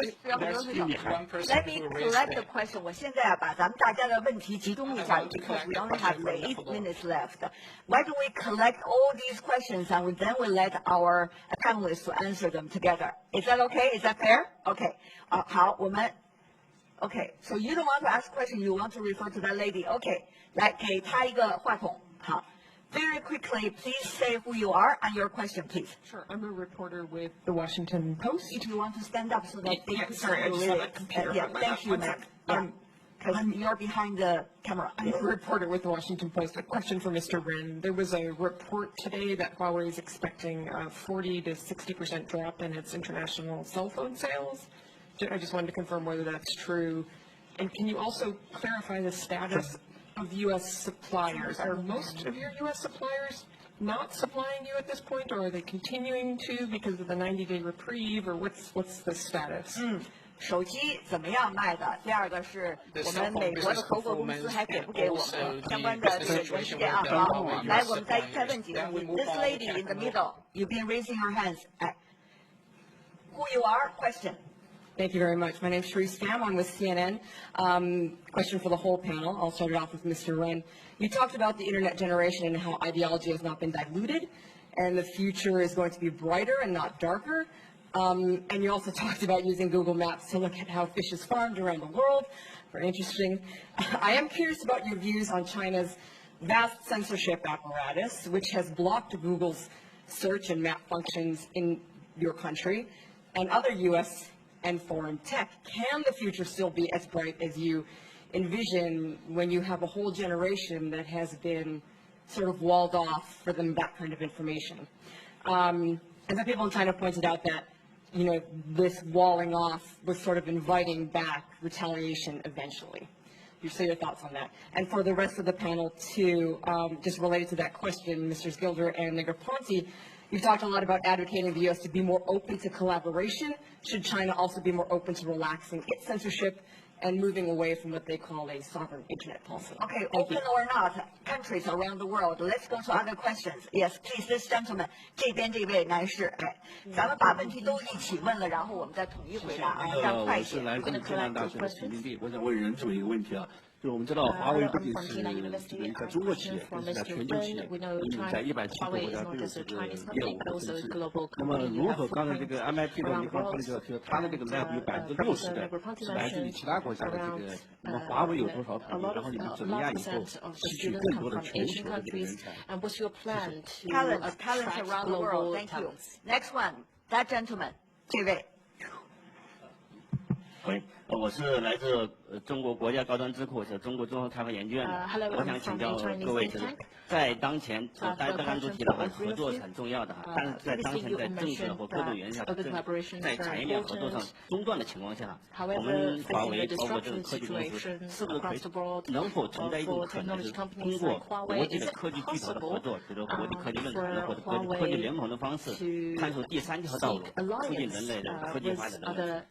me collect the question. 我现在把咱们大家的问题集中一下 because we only have 8 minutes left. Why don't we collect all these questions and then we let our panelists to answer them together? Is that okay? Is that fair? Okay. 好，我们。Okay. So you don't want to ask question. You want to refer to that lady. Okay. 来，给她一个话筒。好。Very quickly, please say who you are and your question, please.
Sure. I'm a reporter with the Washington Post.
If you want to stand up so that they can
sorry, I just saw that computer.
Yeah, thank you, ma'am. Because you're behind the camera.
I'm a reporter with the Washington Post. A question for Mr. Ren. There was a report today that Huawei is expecting a 40 to 60% drop in its international cell phone sales. I just wanted to confirm whether that's true. And can you also clarify the status of U.S. suppliers? Are most of your U.S. suppliers not supplying you at this point, or are they continuing to because of the 90-day reprieve, or what's the status?
手机怎么样卖的？第二个是我们美国的合作公司还给不给我们相关的这个原事件啊？好，来，我们再问几个问题。This lady in the middle, you've been raising your hands. Who you are? Question.
Thank you very much. My name is Sharice Pham. I'm with CNN. Question for the whole panel. I'll start it off with Mr. Ren. You talked about the internet generation and how ideology has not been diluted, and the future is going to be brighter and not darker. And you also talked about using Google Maps to look at how fish is farmed around the world. Very interesting. I am curious about your views on China's vast censorship apparatus, which has blocked Google's search and map functions in your country and other U.S. and foreign tech. Can the future still be as bright as you envision when you have a whole generation that has been sort of walled off for them that kind of information? And some people in China pointed out that this walling off was sort of inviting back retaliation eventually. So your thoughts on that. And for the rest of the panel too, just related to that question, Mr. Gilder and Negroponte, you've talked a lot about advocating the U.S. to be more open to collaboration. Should China also be more open to relaxing its censorship and moving away from what they call a sovereign internet policy?
Okay, open or not, countries around the world. Let's go to other questions. Yes, please, this gentleman. 这边这位男士，咱们把问题都一起问了，然后我们再统一回答啊，这样快一些。
我是来自暨南大学的陈明碧，我想问任主一个问题啊。就我们知道，华为不仅是一个中国企业，更是在全球企业，在170个国家都有这个业务和分支。那么，如何刚才这个 MIT 的尼克普就说，它的这个 lab 有60%的是来自于其他国家的这个，那么华为有多少比例？然后你们怎么样以后吸取更多的全球的这个人才
？Talents around the world. Thank you. Next one, that gentleman. 这位。
我是来自中国国家高端智库是中国综合开发研究院的。我想请教各位，就是在当前，刚刚都提到合作是很重要的，但是在当前在政治或各种原因下，在产业链合作上中断的情况下，我们华为包括这个科技公司，是不是可以能否存在一种可能，是通过国际的科技巨头的合作，比如国际科技论坛或者科技联盟的方式，探索第三条道路，促进人类的科技发展的。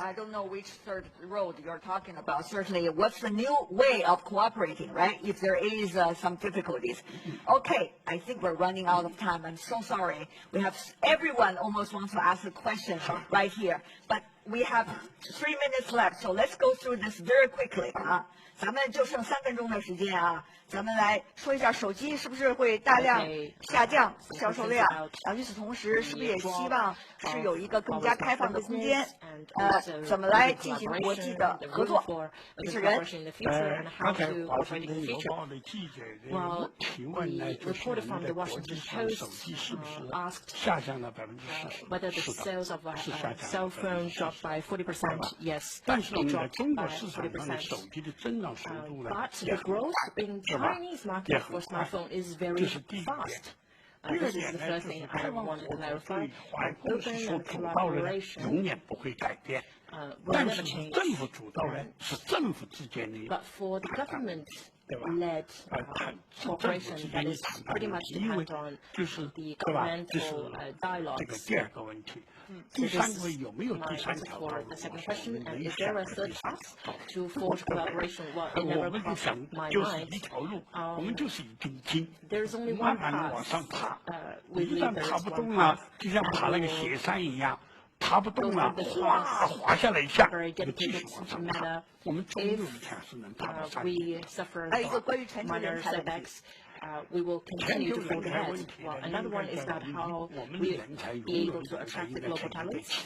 I don't know which third road you're talking about. Certainly, what's the new way of cooperating, right? If there is some difficulties. Okay, I think we're running out of time. I'm so sorry. We have everyone almost wants to ask a question right here, but we have 3 minutes left, so let's go through this very quickly. 咱们就剩3分钟的时间啊，咱们来说一下手机是不是会大量下降销售量？与此同时，是不是也希望是有一个更加开放的空间？怎么来进行国际的合作？是人。
刚才华盛顿邮报的记者的提问呢，就是我们的国际上手机是不是下降了40%？是下降了40%。但是我们在中国市场上的手机的增长速度呢也很快，是吧？也很快，这是第一点。第二点呢，就是开放合作对华为公司所主导的永远不会改变，但是政府主导呢是政府之间的对吧？政府之间的谈判，因为就是对吧？这是这个第二个问题。第三个有没有第三条道路？我们没想过第三条道路。我们就想就是一条路，我们就是一根筋，慢慢的往上爬。一旦爬不动了，就像爬那个雪山一样。爬不动了，滑下来一下，继续往上爬。我们终有一天是能爬到山顶。
还有一个关于全球人才的问题。
We will continue to forge ahead. Well, another one is about how we be able to attract the global talents.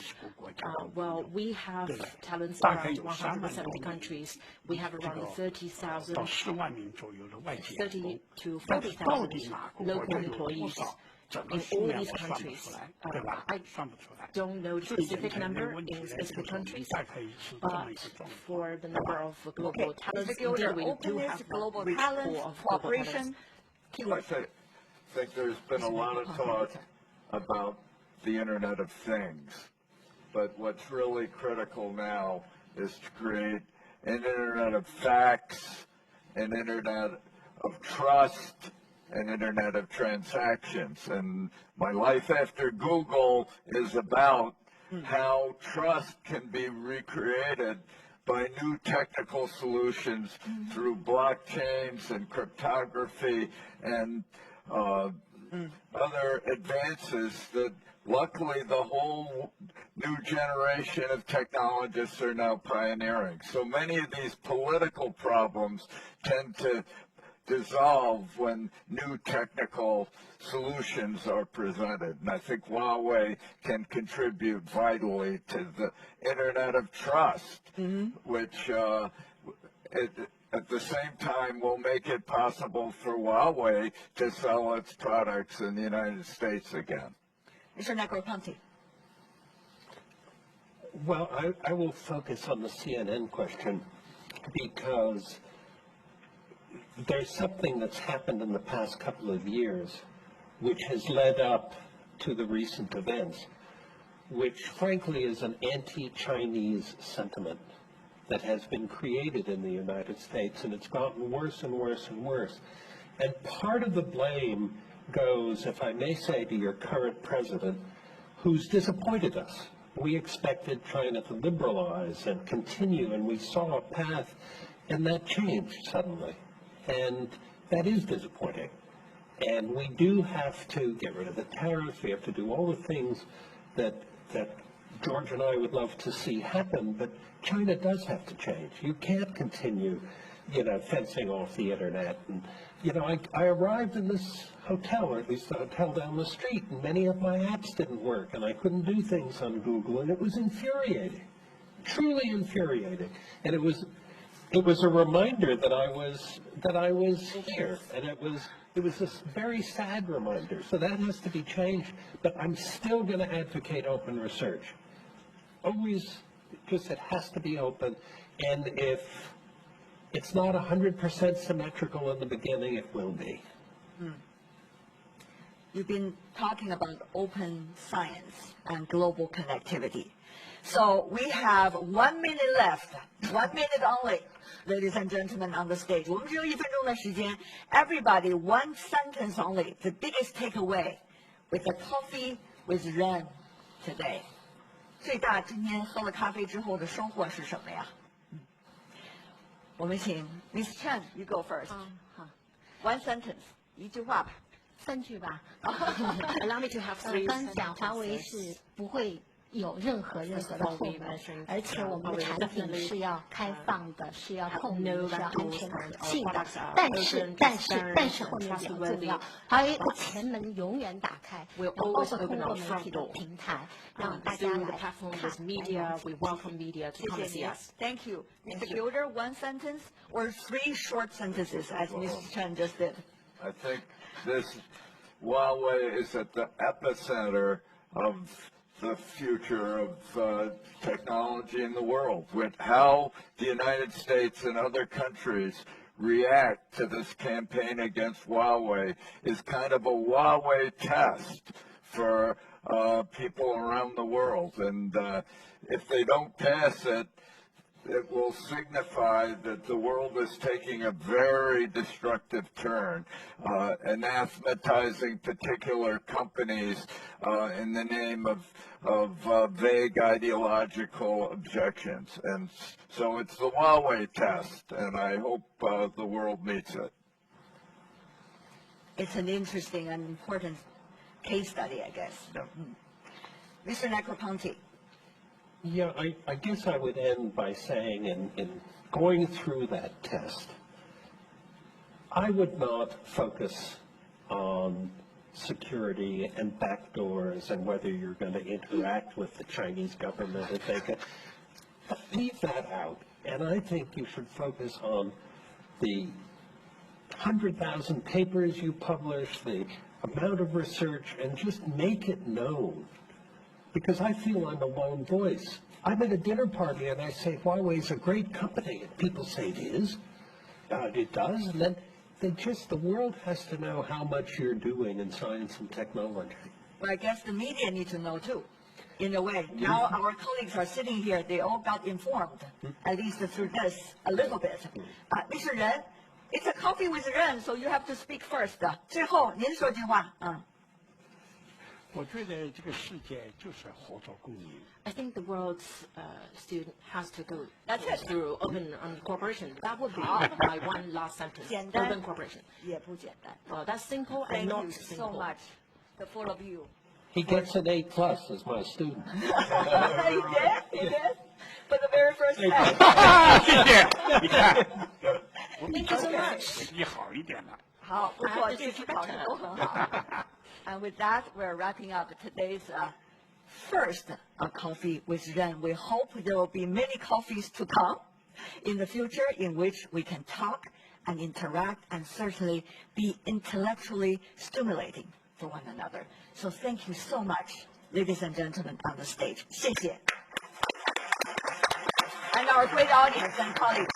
Well, we have talents around 170 countries. We have around 30,000, 30 to 40,000 local employees. In all these countries, I don't know the specific number in specific countries, but for the number of global talents, indeed we do have a rich pool of global talents.
I think there's been a lot of talk about the Internet of Things, but what's really critical now is to create an Internet of Facts, an Internet of Trust, an Internet of Transactions. And my life after Google is about how trust can be recreated by new technical solutions through blockchains and cryptography and other advances that luckily the whole new generation of technologists are now pioneering. So many of these political problems tend to dissolve when new technical solutions are presented. And I think Huawei can contribute vitally to the Internet of Trust, which at the same time will make it possible for Huawei to sell its products in the United States again.
Mr. Negroponte.
Well, I will focus on the CNN question because there's something that's happened in the past couple of years which has led up to the recent events. which frankly is an anti-Chinese sentiment that has been created in the United States, and it's gotten worse and worse and worse. And part of the blame goes, if I may say, to your current president, who's disappointed us. We expected China to liberalize and continue, and we saw a path, and that changed suddenly. And that is disappointing. And we do have to get rid of the tariffs. We have to do all the things that George and I would love to see happen, but China does have to change. You can't continue, fencing off the internet. And, I arrived in this hotel, or at least the hotel down the street, and many of my apps didn't work, and I couldn't do things on Google, and it was infuriating, truly infuriating. And it was a reminder that I was here, and it was this very sad reminder. So that has to be changed, but I'm still going to advocate open research. Always, just it has to be open, and if it's not 100% symmetrical in the beginning, it will be.
You've been talking about open science and global connectivity. So we have 1 minute left, 1 minute only, ladies and gentlemen on the stage. 我们只有1分钟的时间. Everybody, one sentence only, the biggest takeaway with the coffee with Ren today. 最大今天喝了咖啡之后的收获是什么呀？我们请 Miss Chen, you go first.
好
One sentence, 一句话吧。
3句吧。
Allow me to have 3
刚讲华为是不会有任何的后门，而且我们的产品是要开放的，是要透明的，是要安全可信的。但是后面比较重要，华为的前门永远打开，包括通过媒体的平台，让大家来看。
media, we welcome media to come and see us.
Thank you. Mr. Gilder, one sentence or 3 short sentences, as Mrs. Chen just did.
I think this Huawei is at the epicenter of the future of technology in the world, with how the United States and other countries react to this campaign against Huawei is kind of a Huawei test for people around the world. And if they don't pass it, it will signify that the world is taking a very destructive turn, anathematizing particular companies in the name of vague ideological objections. And so it's the Huawei test, and I hope the world meets it.
It's an interesting and important case study, I guess.
Yeah.
Mr. Negroponte.
Yeah, I guess I would end by saying in going through that test, I would not focus on security and backdoors and whether you're going to interact with the Chinese government if they can. Leave that out. And I think you should focus on the 100,000 papers you publish, the amount of research, and just make it known. Because I feel I'm a lone voice. I'm at a dinner party and I say, Huawei's a great company. And people say it is. It does. And then the world has to know how much you're doing in science and technology.
Well, I guess the media need to know too, in a way. Now our colleagues are sitting here. They all got informed, at least through this, a little bit. Mr. Ren, it's a coffee with Ren, so you have to speak first. 最后您说句话。
我觉得这个世界就是合作共赢。
I think the world's student has to go through open cooperation. That would be my one last sentence. Open cooperation.
也不简单。
Well, that's simple and not simple.
Thank you so much, the four of you.
He gets an A+ as my student.
He did? He did? For the very first time.
谢谢。你看，
Thank you so much.
你好一点了。
好，不错，这次考试都很好。And with that, we're wrapping up today's first coffee with Ren. We hope there will be many coffees to come in the future in which we can talk and interact and certainly be intellectually stimulating for one another. So thank you so much, ladies and gentlemen on the stage. 谢谢. And our great audience and colleagues.